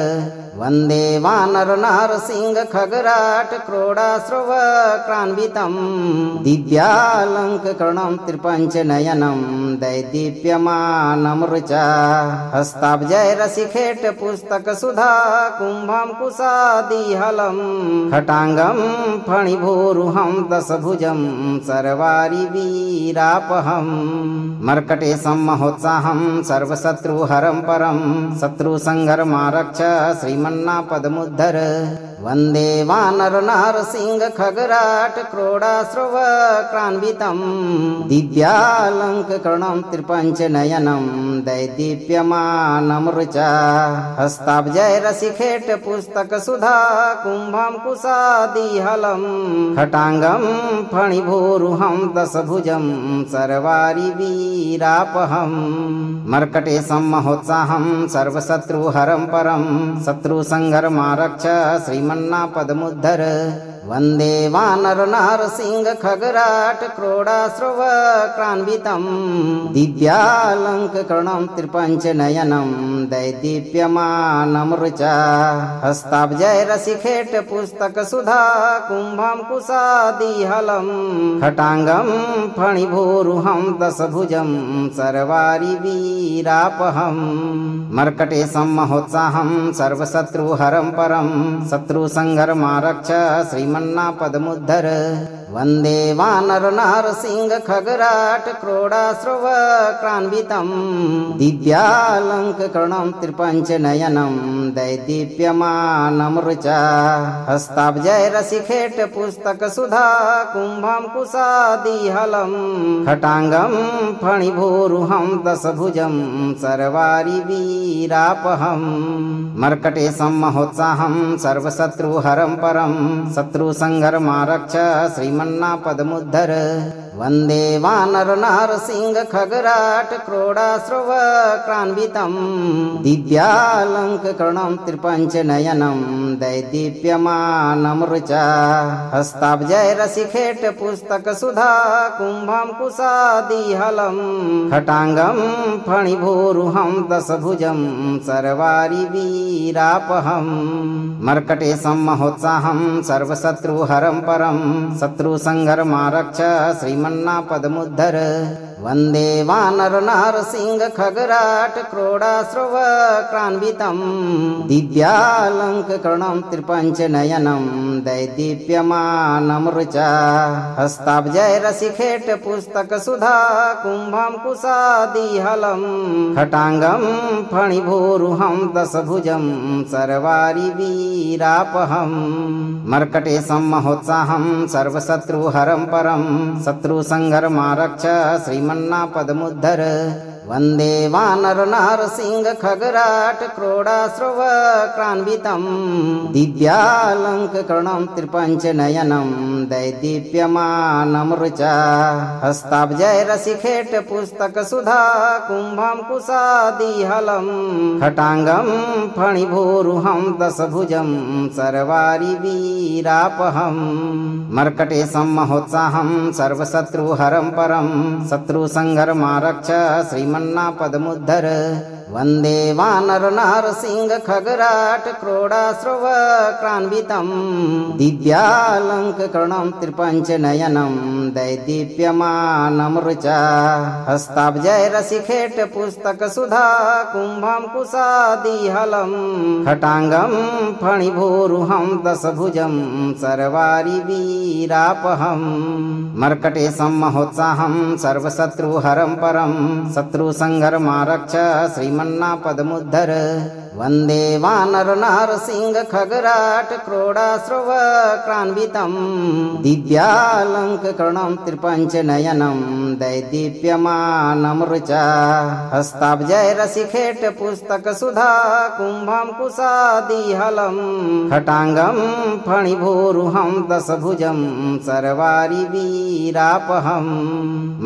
S2: वन्दे वानरनारसिंह खगराट क्रोडाश्रव क्रान्वितं दिव्यालङ्करणं त्रिपञ्चनयनं दैदीप्यमानमृचा हस्ताब्जैरसिखेट पुस्तकसुधा कुम्भाङ्कुशादिहलं खटाङ्गं फणिभूरुहं दशभुजं सर्वारिवीरापहम् मर्कटे सम्महोत्साहं सर्वशत्रुहरं परं शत्रुसंहरमारक्ष श्रीमन्नापदमुद्धर वन्दे वानरनारसिंह खगराट क्रोडाश्रव क्रान्वितं दिव्यालङ्करणं त्रिपञ्चनयनं दैदीप्यमानमृचा हस्ताब्जैरसिखेट पुस्तकसुधा कुम्भाङ्कुशादिहलं खटाङ्गं फणिभूरुहं दशभुजं सर्वारिवीरापहम् मर्कटे सम्महोत्साहं सर्वशत्रुहरं परं शत्रुसंहरमारक्ष श्रीमन्नापदमुद्धर वन्दे वानरनारसिंह खगराट क्रोडाश्रव क्रान्वितं दिव्यालङ्करणं त्रिपञ्चनयनं दैदीप्यमानमृचा हस्ताब्जैरसिखेट पुस्तकसुधा कुम्भाङ्कुशादिहलं खटाङ्गं फणिभूरुहं दशभुजं सर्वारिवीरापहम् मर्कटे सम्महोत्साहं सर्वशत्रुहरं परं शत्रुसंहरमारक्ष श्रीमन्नापदमुद्धर वन्दे वानरनारसिंह खगराट क्रोडाश्रव क्रान्वितं दिव्यालङ्करणं त्रिपञ्चनयनं दैदीप्यमानमृचा हस्ताब्जैरसिखेट पुस्तकसुधा कुम्भाङ्कुशादिहलं खटाङ्गं फणिभूरुहं दशभुजं सर्वारिवीरापहम् मर्कटे सम्महोत्साहं सर्वशत्रुहरं परं शत्रुसंहरमारक्ष श्रीमन्नापदमुद्धर वन्दे वानरनारसिंह खगराट क्रोडाश्रव क्रान्वितं दिव्यालङ्करणं त्रिपञ्चनयनं दैदीप्यमानमृचा हस्ताब्जैरसिखेट पुस्तकसुधा कुम्भाङ्कुशादिहलं खटाङ्गं फणिभूरुहं दशभुजं सर्वारिवीरापहम् मर्कटे सम्महोत्साहं सर्वशत्रुहरं परं शत्रुसंहरमारक्ष श्रीमन्नापदमुद्धर वन्दे वानरनारसिंह खगराट क्रोडाश्रवक्रान्वितं दिव्यालङ्ककर्णं त्रिपञ्चनयनं दैदीप्यमानमृचा हस्ताब्जैरसिखेट पुस्तकसुधा कुम्भं कुशादिहलं खटाङ्गं फणिभूरुहं दशभुजं सर्वारिवीरापहं मर्कटेशं महोत्साहं सर्वशत्रुहरं परं शत्रुसंहरमारक्ष श्रीमन्नापदमुद्धर वन्दे वानरनारसिंह खगराट क्रोडाश्रवक्रान्वितं दिव्यालङ्ककर्णं त्रिपञ्चनयनं दैदीप्यमानमृचा हस्ताब्जैरसिखेट पुस्तकसुधा कुम्भं कुशादिहलं खटाङ्गं फणिभूरुहं दशभुजं सर्वारिवीरापहं मर्कटेशं महोत्साहं सर्वशत्रुहरं परं शत्रुसंहरमारक्ष श्रीमन्नापदमुद्धर वन्दे वानरनारसिंह खगराट क्रोडाश्रवक्रान्वितं दिव्यालङ्ककर्णं त्रिपञ्चनयनं दैदीप्यमानमृचा हस्ताब्जैरसिखेट पुस्तकसुधा कुम्भं कुशादिहलं खटाङ्गं फणिभूरुहं दशभुजं सर्वारिवीरापहं मर्कटेशं महोत्साहं सर्वशत्रुहरं परं शत्रुसंहरमारक्ष श्रीमन्नापदमुद्धर वन्दे वानरनारसिंह खगराट क्रोडाश्रवक्रान्वितं दिव्यालङ्ककर्णं त्रिपञ्चनयनं दैदीप्यमानमृचा हस्ताब्जैरसिखेट पुस्तकसुधा कुम्भं कुशादिहलं खटाङ्गं फणिभूरुहं दशभुजं सर्वारिवीरापहं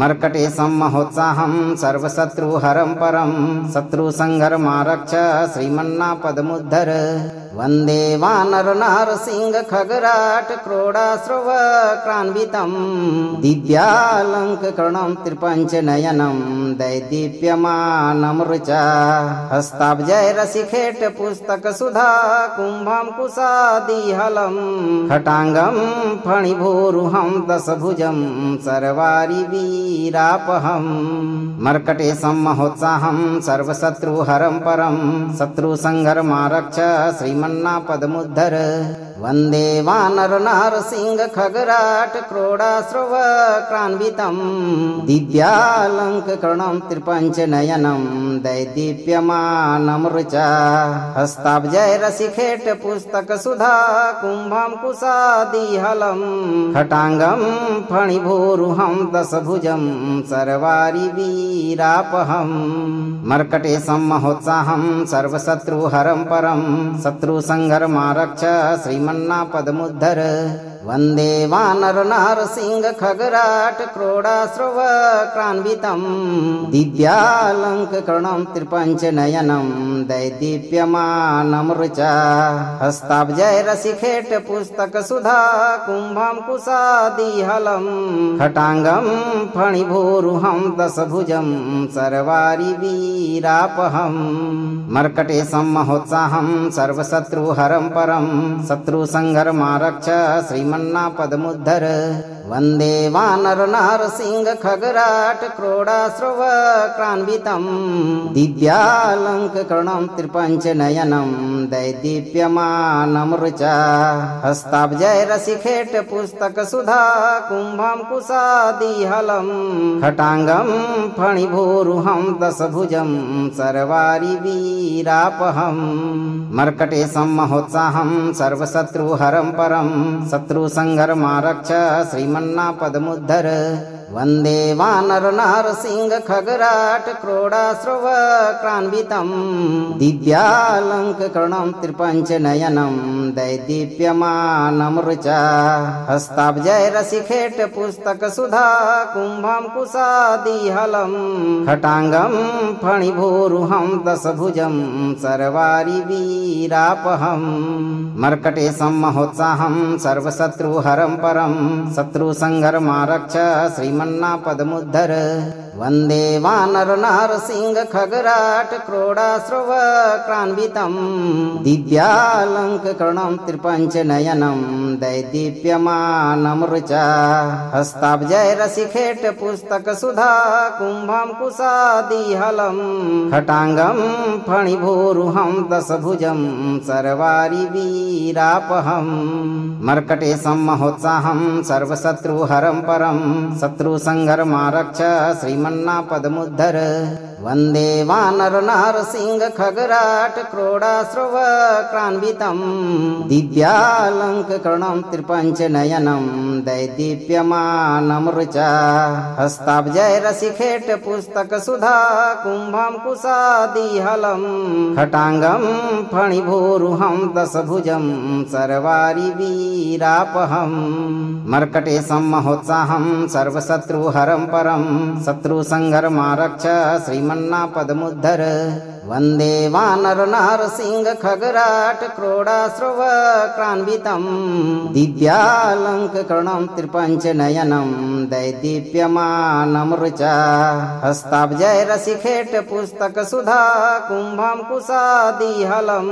S2: मर्कटेशं महोत्साहं सर्वशत्रुहरं परं शत्रुसंहरमारक्ष श्रीमन्नापदमुद्धर वन्दे वानरनारसिंह खगराट क्रोडाश्रवक्रान्वितं दिव्यालङ्ककर्णं त्रिपञ्चनयनं दैदीप्यमानमृचा हस्ताब्जैरसिखेट पुस्तकसुधा कुम्भं कुशादिहलं खटाङ्गं फणिभूरुहं दशभुजं सर्वारिवीरापहं मर्कटेशं महोत्साहं सर्वशत्रुहरं परं शत्रुसंहरमारक्ष श्रीमन्नापदमुद्धर वन्दे वानरनारसिंह खगराट क्रोडाश्रवक्रान्वितं दिव्यालङ्ककर्णं त्रिपञ्चनयनं दैदीप्यमानमृचा हस्ताब्जैरसिखेट पुस्तकसुधा कुम्भं कुशादिहलं खटाङ्गं फणिभूरुहं दशभुजं सर्वारिवीरापहं मर्कटेशं महोत्साहं सर्वशत्रुहरं परं शत्रुसंहरमारक्ष श्रीमन्नापदमुद्धर वन्दे वानरनारसिंह खगराट क्रोडाश्रवक्रान्वितं दिव्यालङ्ककर्णं त्रिपञ्चनयनं दैदीप्यमानमृचा हस्ताब्जैरसिखेट पुस्तकसुधा कुम्भं कुशादिहलं खटाङ्गं फणिभूरुहं दशभुजं सर्वारिवीरापहं मर्कटेशं महोत्साहं सर्वशत्रुहरं परं शत्रुसंहरमारक्ष श्रीमन्नापदमुद्धर वन्दे वानरनारसिंह खगराट क्रोडाश्रवक्रान्वितं दिव्यालङ्ककर्णं त्रिपञ्चनयनं दैदीप्यमानमृचा हस्ताब्जैरसिखेट पुस्तकसुधा कुम्भं कुशादिहलं खटाङ्गं फणिभूरुहं दशभुजं सर्वारिवीरापहं मर्कटेशं महोत्साहं सर्वशत्रुहरं परं शत्रुसंहरमारक्ष श्रीमन्नापदमुद्धर वन्दे वानरनारसिंह खगराट क्रोडाश्रवक्रान्वितं दिव्यालङ्ककर्णं त्रिपञ्चनयनं दैदीप्यमानमृचा हस्ताब्जैरसिखेट पुस्तकसुधा कुम्भं कुशादिहलं खटाङ्गं फणिभूरुहं दशभुजं सर्वारिवीरापहं मर्कटेशं महोत्साहं सर्वशत्रुहरं परं शत्रुसंहरमारक्ष श्रीमन्नापदमुद्धर वन्दे वानरनारसिंह खगराट क्रोडाश्रव क्रान्वितं दिव्यालङ्करणं त्रिपञ्चनयनं दैदीप्यमानमृचा हस्ताब्जैरशिखेट पुस्तकसुधा कुम्भं कुशादिहलं खटाङ्गं फणिभूरुहं दशभुजं सर्वारिवीरापहं मर्कटेशं महोत्साहं सर्वशत्रुहरं परं शत्रुसंहरमारक्ष श्रीमन्नापदमुद्धर वन्दे वानरनारसिंह खगराट क्रोडाश्रव क्रान्वितं दिव्यालङ्करणं त्रिपञ्चनयनं दैदीप्यमानमृचा हस्ताब्जैरशिखेट पुस्तकसुधा कुम्भं कुशादिहलं खटाङ्गं फणिभूरुहं दशभुजं सर्वारिवीरापहं मर्कटेशं महोत्साहं सर्वशत्रुहरं परं शत्रुसंहरमारक्ष श्रीमन्नापदमुद्धर वन्दे वानरनारसिंह खगराट क्रोडाश्रव क्रान्वितं दिव्यालङ्करणं त्रिपञ्चनयनं दैदीप्यमानमृचा हस्ताब्जैरशिखेट पुस्तकसुधा कुम्भं कुशादिहलं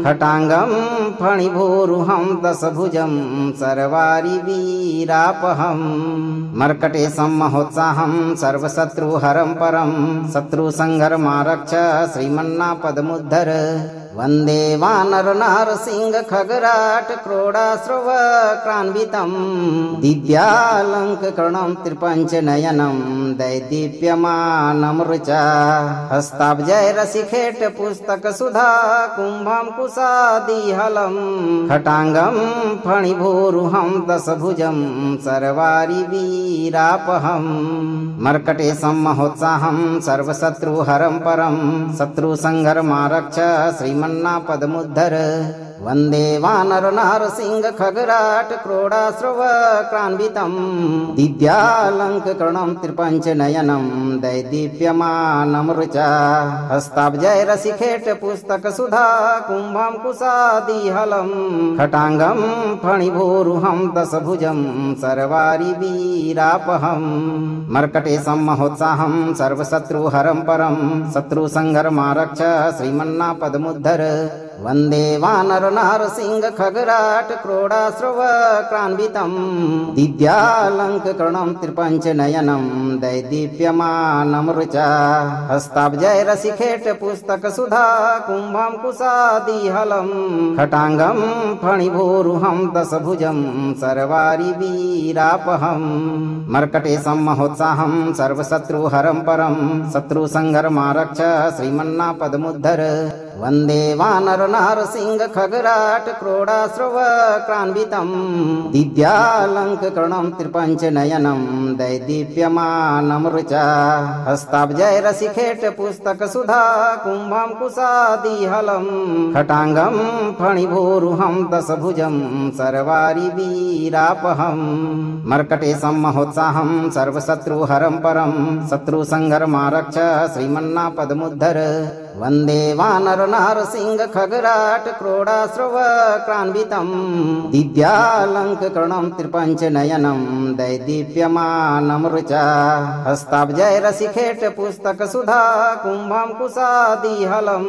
S2: खटाङ्गं फणिभूरुहं दशभुजं सर्वारिवीरापहं मर्कटेशं महोत्साहं सर्वशत्रुहरं परं शत्रुसंहरमारक्ष श्रीमन्नापदमुद्धर वन्दे वानरनारसिंह खगराट क्रोडाश्रव क्रान्वितं दिव्यालङ्करणं त्रिपञ्चनयनं दैदीप्यमानमृचा हस्ताब्जैरशिखेट पुस्तकसुधा कुम्भं कुशादिहलं खटाङ्गं फणिभूरुहं दशभुजं सर्वारिवीरापहं मर्कटेशं महोत्साहं सर्वशत्रुहरं परं शत्रुसंहरमारक्ष श्रीमन्नापदमुद्धर वन्दे वानरनारसिंह खगराट क्रोडाश्रव क्रान्वितं दिव्यालङ्करणं त्रिपञ्चनयनं दैदीप्यमानमृचा हस्ताब्जैरशिखेट पुस्तकसुधा कुम्भं कुशादिहलं खटाङ्गं फणिभूरुहं दशभुजं सर्वारिवीरापहं मर्कटेशं महोत्साहं सर्वशत्रुहरं परं शत्रुसंहरमारक्ष श्रीमन्नापदमुद्धर वन्दे वानरनारसिंह खगराट क्रोडाश्रव क्रान्वितं दिव्यालङ्करणं त्रिपञ्चनयनं दैदीप्यमानमृचा हस्ताब्जैरशिखेट पुस्तकसुधा कुम्भं कुशादिहलं खटाङ्गं फणिभूरुहं दशभुजं सर्वारिवीरापहं मर्कटेशं महोत्साहं सर्वशत्रुहरं परं शत्रुसंहरमारक्ष श्रीमन्नापदमुद्धर वन्दे वानरनारसिंह खगराट क्रोडाश्रव क्रान्वितं दिव्यालङ्करणं त्रिपञ्चनयनं दैदीप्यमानमृचा हस्ताब्जैरशिखेट पुस्तकसुधा कुम्भं कुशादिहलं खटाङ्गं फणिभूरुहं दशभुजं सर्वारिवीरापहं मर्कटेशं महोत्साहं सर्वशत्रुहरं परं शत्रुसंहरमारक्ष श्रीमन्नापदमुद्धर वन्दे वानरनारसिंह खगराट क्रोडाश्रव क्रान्वितं दिव्यालङ्करणं त्रिपञ्चनयनं दैदीप्यमानमृचा हस्ताब्जैरशिखेट पुस्तकसुधा कुम्भं कुशादिहलं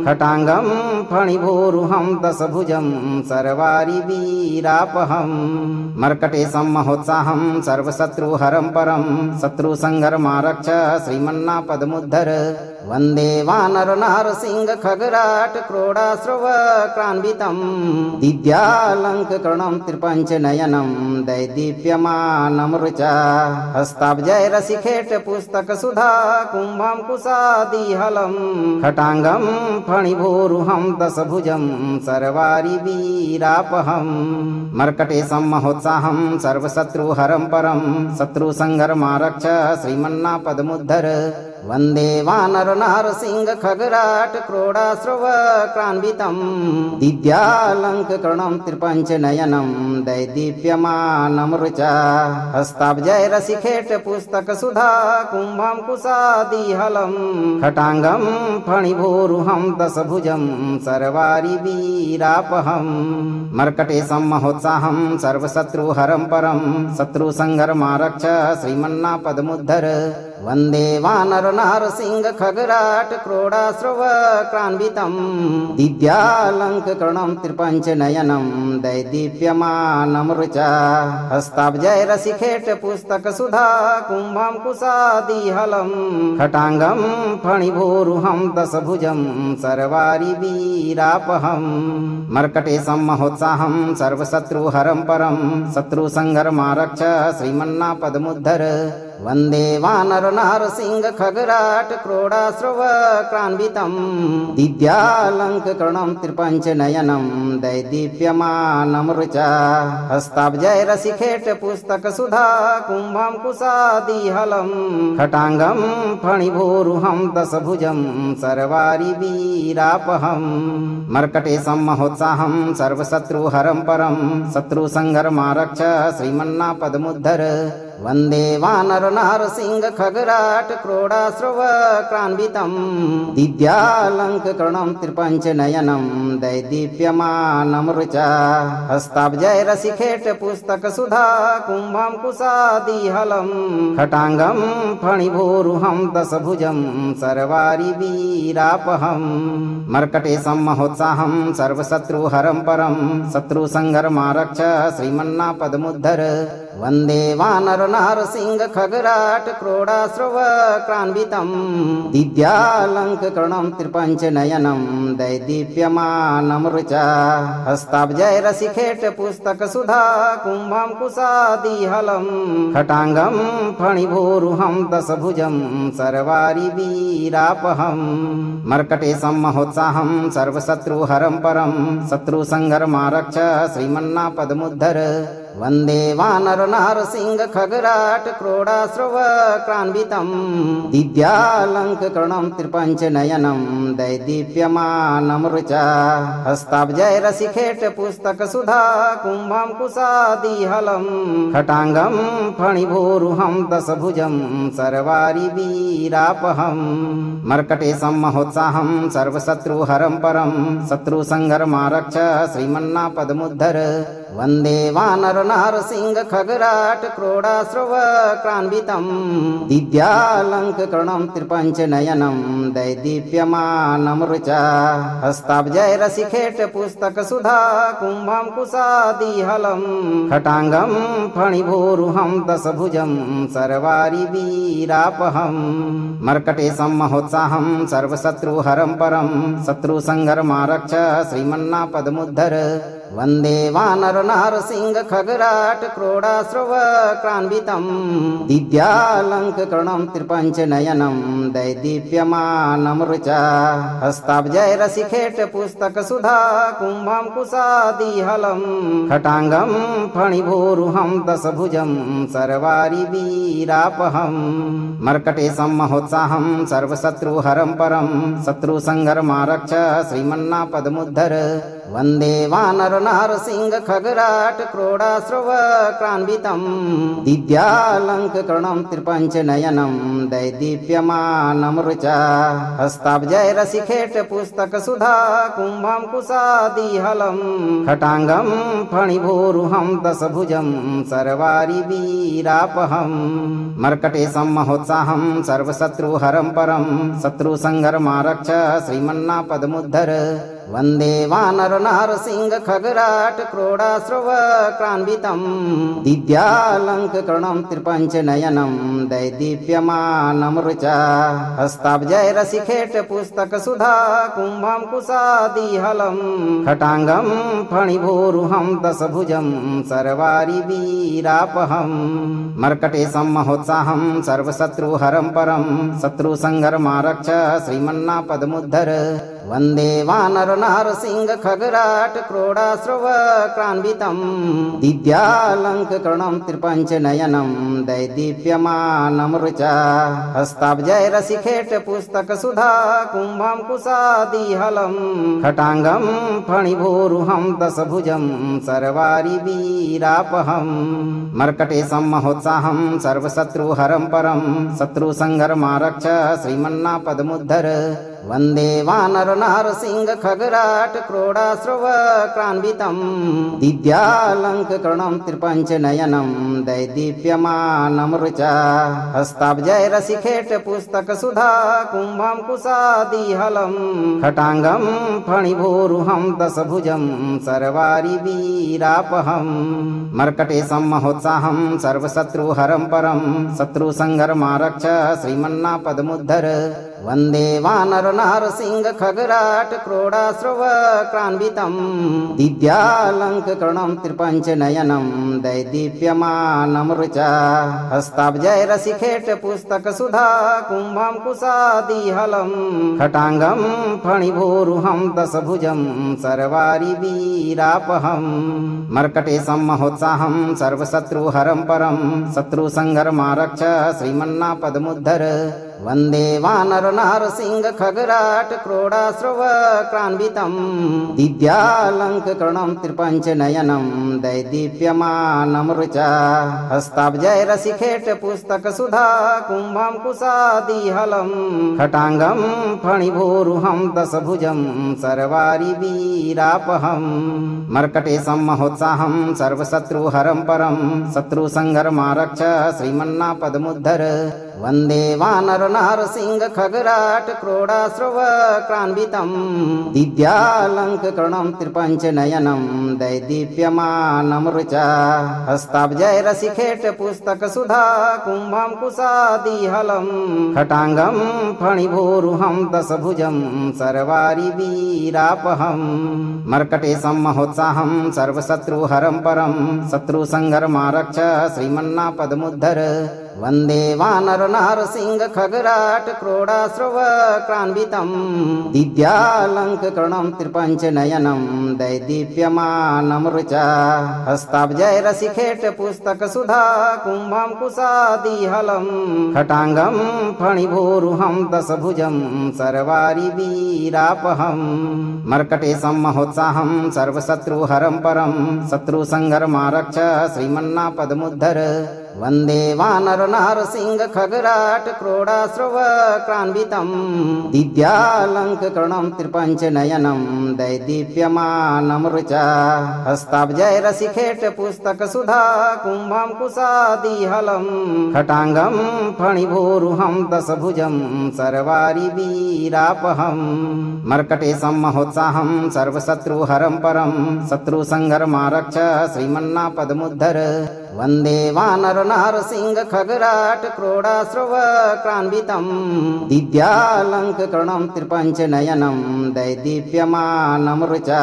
S2: खटाङ्गं फणिभूरुहं दशभुजं सर्वारिवीरापहं मर्कटेशं महोत्साहं सर्वशत्रुहरं परं शत्रुसंहरमारक्ष श्रीमन्नापदमुद्धर वन्दे वानरनारसिंह खगराट क्रोडाश्रव क्रान्वितं दिव्यालङ्करणं त्रिपञ्चनयनं दैदीप्यमानमृचा हस्ताब्जैरशिखेट पुस्तकसुधा कुम्भं कुशादिहलं खटाङ्गं फणिभूरुहं दशभुजं सर्वारिवीरापहं मर्कटेशं महोत्साहं सर्वशत्रुहरं परं शत्रुसंहरमारक्ष श्रीमन्नापदमुद्धर वन्दे वानरनारसिंह खगराट क्रोडाश्रव क्रान्वितं दिव्यालङ्करणं त्रिपञ्चनयनं दैदीप्यमानमृचा हस्ताब्जैरशिखेट पुस्तकसुधा कुम्भं कुशादिहलं खटाङ्गं फणिभूरुहं दशभुजं सर्वारिवीरापहं मर्कटेशं महोत्साहं सर्वशत्रुहरं परं शत्रुसंहरमारक्ष श्रीमन्नापदमुद्धर वन्दे वानरनारसिंह खगराट क्रोडाश्रव क्रान्वितं दिव्यालङ्करणं त्रिपञ्चनयनं दैदीप्यमानमृचा हस्ताब्जैरसिखेट पुस्तकसुधा कुम्भं कुशादिहलं खटाङ्गं फणिभूरुहं दशभुजं सर्वारिवीरापहं मर्कटेशं महोत्साहं सर्वशत्रुहरं परं शत्रुसंहरमारक्ष श्रीमन्नापदमुद्धर वन्दे वानरनारसिंह खगराट क्रोडाश्रव क्रान्वितं दिव्यालङ्करणं त्रिपञ्चनयनं दैदीप्यमानमृचा हस्ताब्जैरसिखेट पुस्तकसुधा कुम्भं कुशादिहलं खटाङ्गं फणिभूरुहं दशभुजं सर्वारिवीरापहं मर्कटेशं महोत्साहं सर्वशत्रुहरं परं शत्रुसंहरमारक्ष श्रीमन्नापदमुद्धर वन्दे वानरनारसिंह खगराट क्रोडाश्रव क्रान्वितं दिव्यालङ्करणं त्रिपञ्चनयनं दैदीप्यमानमृचा हस्ताब्जैरसिखेट पुस्तकसुधा कुम्भं कुशादिहलं खटाङ्गं फणिभूरुहं दशभुजं सर्वारिवीरापहं मर्कटेशं महोत्साहं सर्वशत्रुहरं परं शत्रुसंहरमारक्ष श्रीमन्नापदमुद्धर वन्दे वानरनारसिंह खगराट क्रोडाश्रव क्रान्वितं दिव्यालङ्करणं त्रिपञ्चनयनं दैदीप्यमानमृचा हस्ताब्जैरसिखेट पुस्तकसुधा कुम्भं कुशादिहलं खटाङ्गं फणिभूरुहं दशभुजं सर्वारिवीरापहं मर्कटेशं महोत्साहं सर्वशत्रुहरं परं शत्रुसंहरमारक्ष श्रीमन्नापदमुद्धर वन्दे वानरनारसिंह खगराट क्रोडाश्रव क्रान्वितं दिव्यालङ्करणं त्रिपञ्चनयनं दैदीप्यमानमृचा हस्ताब्जैरसिखेट पुस्तकसुधा कुम्भं कुशादिहलं खटाङ्गं फणिभूरुहं दशभुजं सर्वारिवीरापहं मर्कटेशं महोत्साहं सर्वशत्रुहरं परं शत्रुसंहरमारक्ष श्रीमन्नापदमुद्धर वन्दे वानरनारसिंह खगराट क्रोडाश्रव क्रान्वितं दिव्यालङ्करणं त्रिपञ्चनयनं दैदीप्यमानमृचा हस्ताब्जैरसिखेट पुस्तकसुधा कुम्भं कुशादिहलं खटाङ्गं फणिभूरुहं दशभुजं सर्वारिवीरापहं मर्कटेशं महोत्साहं सर्वशत्रुहरं परं शत्रुसंहरमारक्ष श्रीमन्नापदमुद्धर वन्दे वानरनारसिंह खगराट क्रोडाश्रव क्रान्वितं दिव्यालङ्करणं त्रिपञ्चनयनं दैदीप्यमानमृचा हस्ताब्जैरसिखेट पुस्तकसुधा कुम्भं कुशादिहलं खटाङ्गं फणिभूरुहं दशभुजं सर्वारिवीरापहं मर्कटेशं महोत्साहं सर्वशत्रुहरं परं शत्रुसंहरमारक्ष श्रीमन्नापदमुद्धर वन्दे वानरनारसिंह खगराट क्रोडाश्रव क्रान्वितं दिव्यालङ्करणं त्रिपञ्चनयनं दैदीप्यमानमृचा हस्ताब्जैरसिखेट पुस्तकसुधा कुम्भं कुशादिहलं खटाङ्गं फणिभूरुहं दशभुजं सर्वारिवीरापहं मर्कटेशं महोत्साहं सर्वशत्रुहरं परं शत्रुसंहरमारक्ष श्रीमन्नापदमुद्धर वन्दे वानरनारसिंह खगराट क्रोडाश्रव क्रान्वितं दिव्यालङ्करणं त्रिपञ्चनयनं दैदीप्यमानमृचा हस्ताब्जैरसिखेट पुस्तकसुधा कुम्भं कुशादिहलं खटाङ्गं फणिभूरुहं दशभुजं सर्वारिवीरापहं मर्कटेशं महोत्साहं सर्वशत्रुहरं परं शत्रुसंहरमारक्ष श्रीमन्नापदमुद्धर वन्दे वानरनारसिंह खगराट क्रोडाश्रव क्रान्वितं दिव्यालङ्करणं त्रिपञ्चनयनं दैदीप्यमानमृचा हस्ताब्जैरसिखेट पुस्तकसुधा कुम्भं कुशादिहलं खटाङ्गं फणिभूरुहं दशभुजं सर्वारिवीरापहं मर्कटेशं महोत्साहं सर्वशत्रुहरं परं शत्रुसंहरमारक्ष श्रीमन्नापदमुद्धर वन्दे वानरनारसिंह खगराट क्रोडाश्रव क्रान्वितं दिव्यालङ्करणं त्रिपञ्चनयनं दैदीप्यमानं ऋचा हस्ताब्जय रसिखेट पुस्तक सुधा कुम्भं कुशादिहलं खटाङ्गं फणिभूरुहं दशभुजं सर्वारि वीरापहं मर्कटे सम्महोत्साहं सर्वशत्रुहरं परं शत्रुसंहरमारक्ष श्रीमन्नापदमुद्धर वन्दे वानरनारसिंह खगराट क्रोडाश्रव क्रान्वितं दिव्यालङ्करणं त्रिपञ्चनयनं दैदीप्यमानं ऋचा हस्ताब्जय रसिखेट पुस्तक सुधा कुम्भं कुशादिहलं खटाङ्गं फणिभूरुहं दशभुजं सर्वारि वीरापहं मर्कटे सम्महोत्साहं सर्वशत्रुहरं परं शत्रुसंहरमारक्ष श्रीमन्नापदमुद्धर वन्दे वानरनारसिंह खगराट क्रोडाश्रव क्रान्वितं दिव्यालङ्करणं त्रिपञ्चनयनं दैदीप्यमानं ऋचा हस्ताब्जय रसिखेट पुस्तक सुधा कुम्भं कुशादिहलं खटाङ्गं फणिभूरुहं दशभुजं सर्वारि वीरापहं मर्कटे सम्महोत्साहं सर्वशत्रुहरं परं शत्रुसंहरमारक्ष श्रीमन्नापदमुद्धर वन्दे वानरनारसिंह खगराट क्रोडाश्रव क्रान्वितं दिव्यालङ्करणं त्रिपञ्चनयनं दैदीप्यमानं ऋचा हस्ताब्जय रसिखेट पुस्तक सुधा कुम्भं कुशादिहलं खटाङ्गं फणिभूरुहं दशभुजं सर्वारि वीरापहं मर्कटे सम्महोत्साहं सर्वशत्रुहरं परं शत्रुसंहरमारक्ष श्रीमन्नापदमुद्धर वन्दे वानरनारसिंह खगराट क्रोडाश्रव क्रान्वितं दिव्यालङ्करणं त्रिपञ्चनयनं दैदीप्यमानं ऋचा हस्ताब्जय रसिखेट पुस्तक सुधा कुम्भं कुशादिहलं खटाङ्गं फणिभूरुहं दशभुजं सर्वारि वीरापहं मर्कटे सम्महोत्साहं सर्वशत्रुहरं परं शत्रुसंहरमारक्ष श्रीमन्नापदमुद्धर वन्दे वानरनारसिंह खगराट क्रोडाश्रव क्रान्वितं दिव्यालङ्करणं त्रिपञ्चनयनं दैदीप्यमानं ऋचा हस्ताब्जय रसिखेट पुस्तक सुधा कुम्भं कुशादिहलं खटाङ्गं फणिभूरुहं दशभुजं सर्वारि वीरापहं मर्कटे सम्महोत्साहं सर्वशत्रुहरं परं शत्रुसंहरमारक्ष श्रीमन्नापदमुद्धर वन्दे वानरनारसिंह खगराट क्रोडाश्रव क्रान्वितं दिव्यालङ्करणं त्रिपञ्चनयनं दैदीप्यमानं ऋचा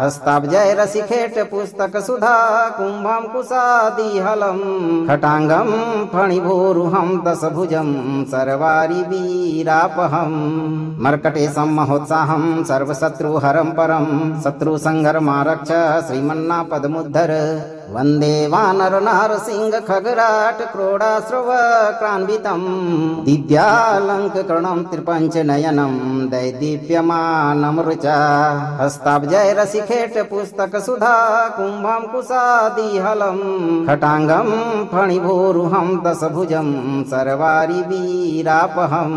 S2: हस्ताब्जय रसिखेट पुस्तक सुधा कुम्भं कुशादिहलं खटाङ्गं फणिभूरुहं दशभुजं सर्वारि वीरापहं मर्कटे सम्महोत्साहं सर्वशत्रुहरं परं शत्रुसंहरमारक्ष श्रीमन्नापदमुद्धर वन्दे वानरनारसिंह खगराट क्रोडाश्रव क्रान्वितं दिव्यालङ्करणं त्रिपञ्चनयनं दैदीप्यमानं ऋचा हस्ताब्जय रसिखेट पुस्तक सुधा कुम्भं कुशादिहलं खटाङ्गं फणिभूरुहं दशभुजं सर्वारि वीरापहं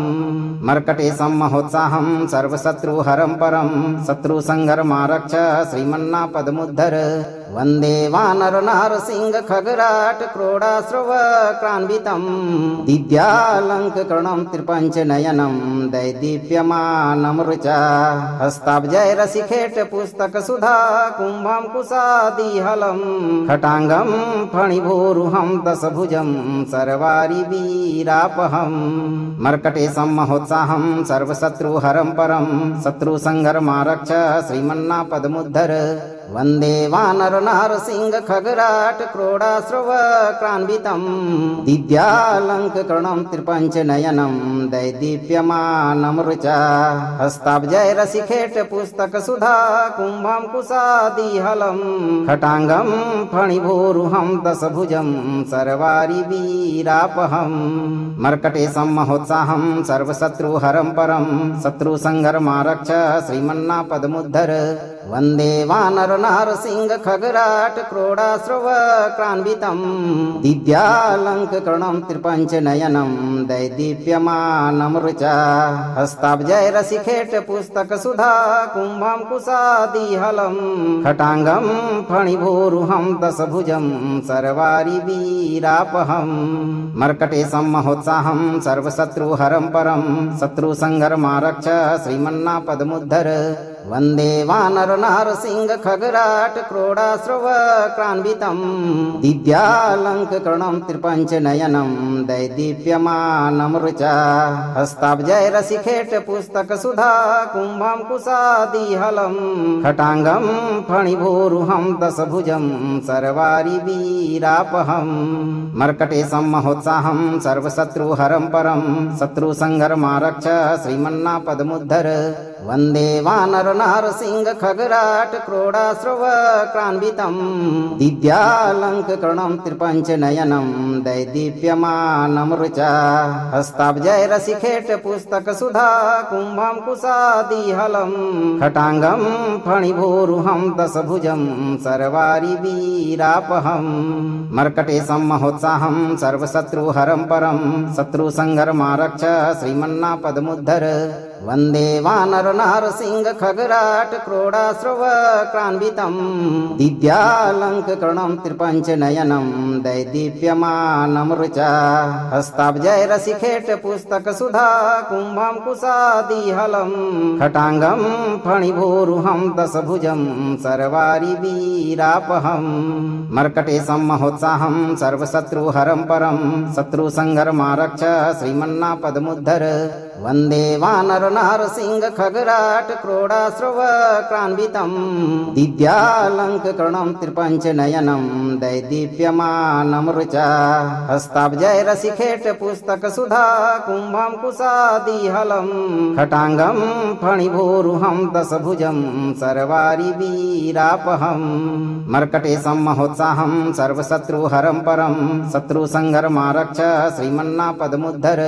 S2: मर्कटे सम्महोत्साहं सर्वशत्रुहरं परं शत्रुसंहरमारक्ष श्रीमन्नापदमुद्धर वन्दे वानरनारसिंह खगराट क्रोडाश्रव क्रान्वितं दिव्यालङ्करणं त्रिपञ्चनयनं दैदीप्यमानं ऋचा हस्ताब्जय रसिखेट पुस्तक सुधा कुम्भं कुशादिहलं खटाङ्गं फणिभूरुहं दशभुजं सर्वारि वीरापहं मर्कटे सम्महोत्साहं सर्वशत्रुहरं परं शत्रुसंहरमारक्ष श्रीमन्नापदमुद्धर वन्दे वानरनारसिंह खगराट क्रोडाश्रव क्रान्वितं दिव्यालङ्करणं त्रिपञ्चनयनं दैदीप्यमानं ऋचा हस्ताब्जय रसिखेट पुस्तक सुधा कुम्भं कुशादिहलं खटाङ्गं फणिभूरुहं दशभुजं सर्वारि वीरापहं मर्कटे सम्महोत्साहं सर्वशत्रुहरं परं शत्रुसंहरमारक्ष श्रीमन्नापदमुद्धर वन्दे वानर नारसिंह खगराट क्रोडाश्रव क्रान्वितं दिव्यालङ्करणं त्रिपञ्चनयनं दैदीप्यमानमृचा हस्ताब्जय रसिखेट पुस्तक सुधा कुम्भं कुशादिहलं खटाङ्गं फणिभूरुहं दशभुजं सर्वारि वीरापहं मर्कटे सम्महोत्साहं सर्वशत्रुहरं परं शत्रुसंहरमारक्ष श्रीमन्नापदमुद्धर वन्दे वानर नारसिंह खगराट क्रोडाश्रव क्रान्वितं दिव्यालङ्करणं त्रिपञ्चनयनं दैदीप्यमानमृचा हस्ताब्जय रसिखेट पुस्तक सुधा कुम्भं कुशादिहलं खटाङ्गं फणिभूरुहं दशभुजं सर्वारि वीरापहं मर्कटे सम्महोत्साहं सर्वशत्रुहरं परं शत्रुसंहरमारक्ष श्रीमन्नापदमुद्धर वन्दे वानर नारसिंह खगराट क्रोडाश्रव क्रान्वितं दिव्यालङ्करणं त्रिपञ्चनयनं दैदीप्यमानमृचा हस्ताब्जय रसिखेट पुस्तक सुधा कुम्भं कुशादिहलं खटाङ्गं फणिभूरुहं दशभुजं सर्वारि वीरापहं मर्कटे सम्महोत्साहं सर्वशत्रुहरं परं शत्रुसंहरमारक्ष श्रीमन्नापदमुद्धर वन्दे वानर नारसिंह खगराट क्रोडाश्रव क्रान्वितं दिव्यालङ्करणं त्रिपञ्चनयनं दैदीप्यमानमृचा हस्ताब्जय रसिखेट पुस्तक सुधा कुम्भं कुशादिहलं खटाङ्गं फणिभूरुहं दशभुजं सर्वारि वीरापहं मर्कटे सम्महोत्साहं सर्वशत्रुहरं परं शत्रुसंहरमारक्ष श्रीमन्नापदमुद्धर वन्दे वानर नारसिंह खगराट क्रोडाश्रव क्रान्वितं दिव्यालङ्करणं त्रिपञ्चनयनं दैदीप्यमानमृचा हस्ताब्जय रसिखेट पुस्तक सुधा कुम्भं कुशादिहलं खटाङ्गं फणिभूरुहं दशभुजं सर्वारि वीरापहं मर्कटे सम्महोत्साहं सर्वशत्रुहरं परं शत्रुसंहरमारक्ष श्रीमन्नापदमुद्धर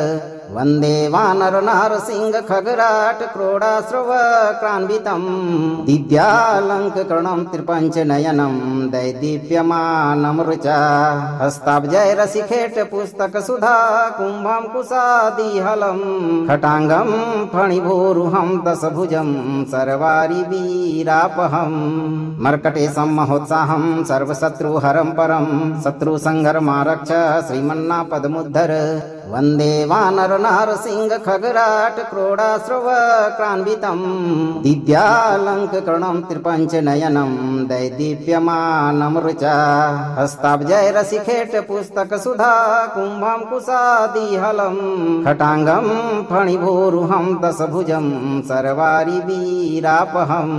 S2: वन्दे वानर नारसिंह खगराट क्रोडाश्रव क्रान्वितं दिव्यालङ्करणं त्रिपञ्चनयनं दैदीप्यमानमृचा हस्ताब्जय रसिखेट पुस्तक सुधा कुम्भं कुशादिहलं खटाङ्गं फणिभूरुहं दशभुजं सर्वारि वीरापहं मर्कटे सम्महोत्साहं सर्वशत्रुहरं परं शत्रुसंहरमारक्ष श्रीमन्नापदमुद्धर वन्दे वानर नारसिंह खगराट क्रोडाश्रव क्रान्वितं दिव्यालङ्करणं त्रिपञ्चनयनं दैदीप्यमानमृचा हस्ताब्जय रसिखेट पुस्तक सुधा कुम्भं कुशादिहलं खटाङ्गं फणिभूरुहं दशभुजं सर्वारि वीरापहं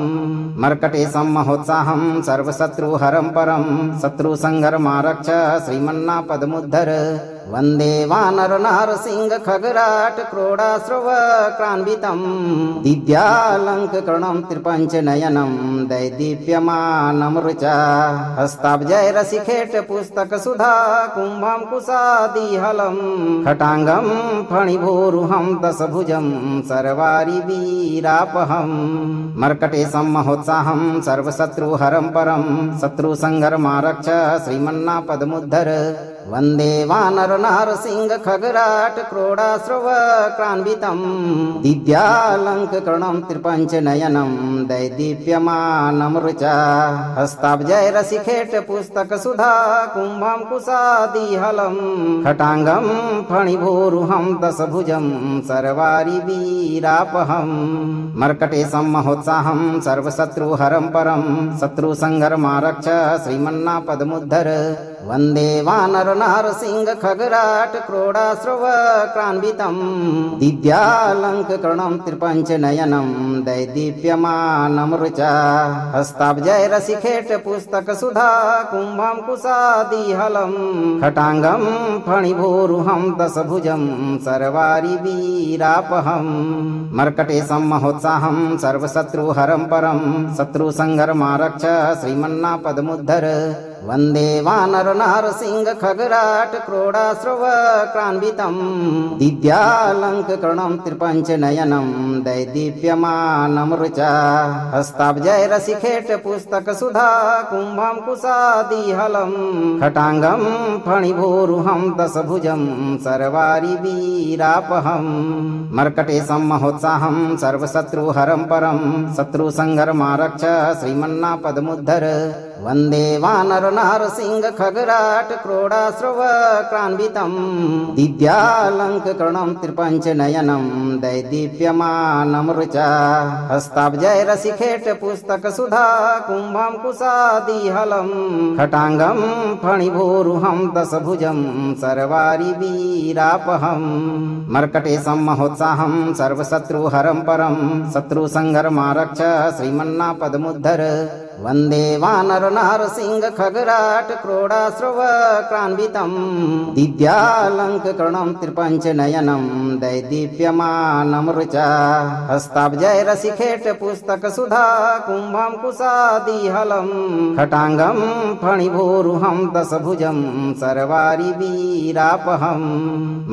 S2: मर्कटे सम्महोत्साहं सर्वशत्रुहरं परं शत्रुसंहरमारक्ष श्रीमन्नापदमुद्धर वन्दे वानर नारसिंह खगराट क्रोडाश्रव क्रान्वितं दिव्यालङ्करणं त्रिपञ्चनयनं दैदीप्यमानमृचा हस्ताब्जय रसिखेट पुस्तक सुधा कुम्भं कुशादिहलं खटाङ्गं फणिभूरुहं दशभुजं सर्वारि वीरापहं मर्कटे सम्महोत्साहं सर्वशत्रुहरं परं शत्रुसंहरमारक्ष श्रीमन्नापदमुद्धर वन्दे वानर नारसिंह खगराट क्रोडाश्रव क्रान्वितं दिव्यालङ्करणं त्रिपञ्चनयनं दैदीप्यमानमृचा हस्ताब्जय रसिखेट पुस्तक सुधा कुम्भं कुशादिहलं खटाङ्गं फणिभूरुहं दशभुजं सर्वारि वीरापहं मर्कटे सम्महोत्साहं सर्वशत्रुहरं परं शत्रुसंहरमारक्ष श्रीमन्नापदमुद्धर वन्दे वानर नारसिंह खगराट क्रोडाश्रव क्रान्वितं दिव्यालङ्करणं त्रिपञ्चनयनं दैदीप्यमानमृचा हस्ताब्जय रसिखेट पुस्तक सुधा कुम्भं कुशादिहलं खटाङ्गं फणिभूरुहं दशभुजं सर्वारि वीरापहं मर्कटे सम्महोत्साहं सर्वशत्रुहरं परं शत्रुसंहरमारक्ष श्रीमन्नापदमुद्धर वन्दे वानरनारसिंह खगराट क्रोडाश्रव क्रान्वितं दिव्यालङ्करणं त्रिपञ्चनयनं दैदीप्यमानमृचा हस्ताब्जैरसिखेट पुस्तकसुधा कुम्भं कुशादिहलं खटाङ्गं फणिभोरुहं दशभुजं सर्वारिवीरापहं मर्कटेशं महोत्साहं सर्वशत्रुहरं परं शत्रुसंहरमारक्ष श्रीमन्नापदमुद्धर वन्दे वानरनारसिंह खगराट क्रोडाश्रव क्रान्वितं दिव्यालङ्करणं त्रिपञ्चनयनं दैदीप्यमानमृचा हस्ताब्जैरसिखेट पुस्तकसुधा कुम्भं कुशादिहलं खटाङ्गं फणिभोरुहं दशभुजं सर्वारिवीरापहं मर्कटेशं महोत्साहं सर्वशत्रुहरं परं शत्रुसंहरमारक्ष श्रीमन्नापदमुद्धर वन्दे वानरनारसिंह खगराट क्रोडाश्रव क्रान्वितं दिव्यालङ्करणं त्रिपञ्चनयनं दैदीप्यमानमृचा हस्ताब्जैरसिखेट पुस्तकसुधा कुम्भं कुशादिहलं खटाङ्गं फणिभोरुहं दशभुजं सर्वारिवीरापहं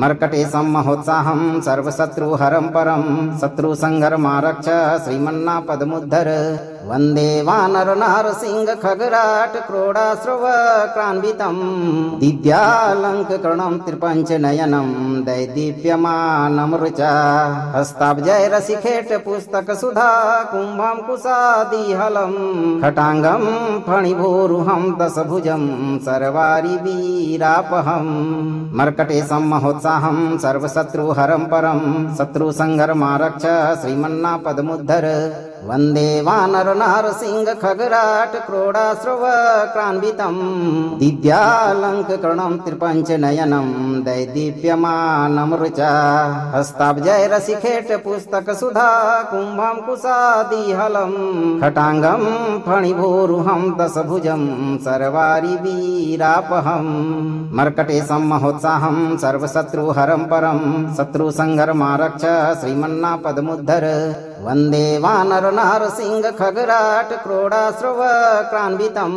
S2: मर्कटेशं महोत्साहं सर्वशत्रुहरं परं शत्रुसंहरमारक्ष श्रीमन्नापदमुद्धर वन्दे वानरनारसिंह खगराट क्रोडाश्रव क्रान्वितं दिव्यालङ्करणं त्रिपञ्चनयनं दैदीप्यमानमृचा हस्ताब्जैरसिखेट पुस्तकसुधा कुम्भं कुशादिहलं खटाङ्गं फणिभोरुहं दशभुजं सर्वारिवीरापहं मर्कटेशं महोत्साहं सर्वशत्रुहरं परं शत्रुसंहरमारक्ष श्रीमन्नापदमुद्धर वन्दे वानरनारसिंह खगराट क्रोडाश्रव क्रान्वितं दिव्यालङ्करणं त्रिपञ्चनयनं दैदीप्यमानमृचा हस्ताब्जैरसिखेट पुस्तकसुधा कुम्भं कुशादिहलं खटाङ्गं फणिभोरुहं दशभुजं सर्वारिवीरापहं मर्कटेशं महोत्साहं सर्वशत्रुहरं परं शत्रुसंहरमारक्ष श्रीमन्नापदमुद्धर वन्दे वानरनारसिंह खगराट क्रोडाश्रव क्रान्वितं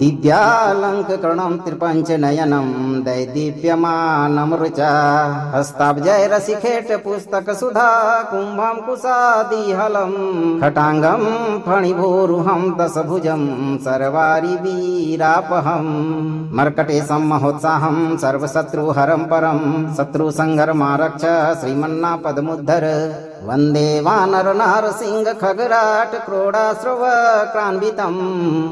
S2: दिव्यालङ्करणं त्रिपञ्चनयनं दैदीप्यमानमृचा हस्ताब्जैरसिखेट पुस्तकसुधा कुम्भं कुशादिहलं खटाङ्गं फणिभोरुहं दशभुजं सर्वारिवीरापहं मर्कटेशं महोत्साहं सर्वशत्रुहरं परं शत्रुसंहरमारक्ष श्रीमन्नापदमुद्धर वन्दे वानरनारसिंह खगराट क्रोडाश्रव क्रान्वितं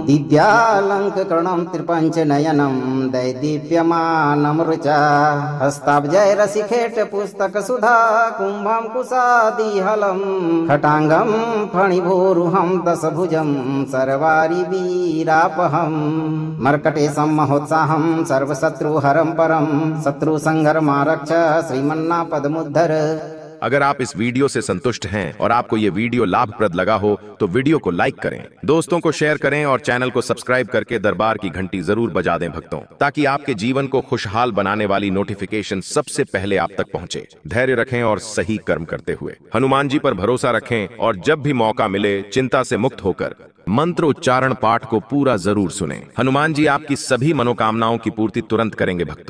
S2: दिव्यालङ्करणं त्रिपञ्चनयनं दैदीप्यमानमृचा हस्ताब्जैरसिखेट पुस्तकसुधा कुम्भं कुशादिहलं खटाङ्गं फणिभोरुहं दशभुजं सर्वारिवीरापहं मर्कटेशं महोत्साहं सर्वशत्रुहरं परं शत्रुसंहरमारक्ष श्रीमन्नापदमुद्धर
S1: अगर आप इस वीडियो से संतुष्ट हैं और आपको ये वीडियो लाभप्रद लगा हो तो वीडियो को लाइक करें, दोस्तों को शेयर करें और चैनल को सब्सक्राइब करके दरबार की घंटी जरूर बजा दें भक्तों, ताकि आपके जीवन को खुशहाल बनाने वाली नोटिफिकेशन सबसे पहले आप तक पहुंचे। धैर्य रखें और सही कर्म करते हुए हनुमान जी पर भरोसा रखें और जब भी मौका मिले चिंता से मुक्त होकर मंत्र उच्चारण पाठ को पूरा जरूर सुनें। हनुमान जी आपकी सभी मनोकामनाओं की पूर्ति तुरंत करेंगे भक्तों।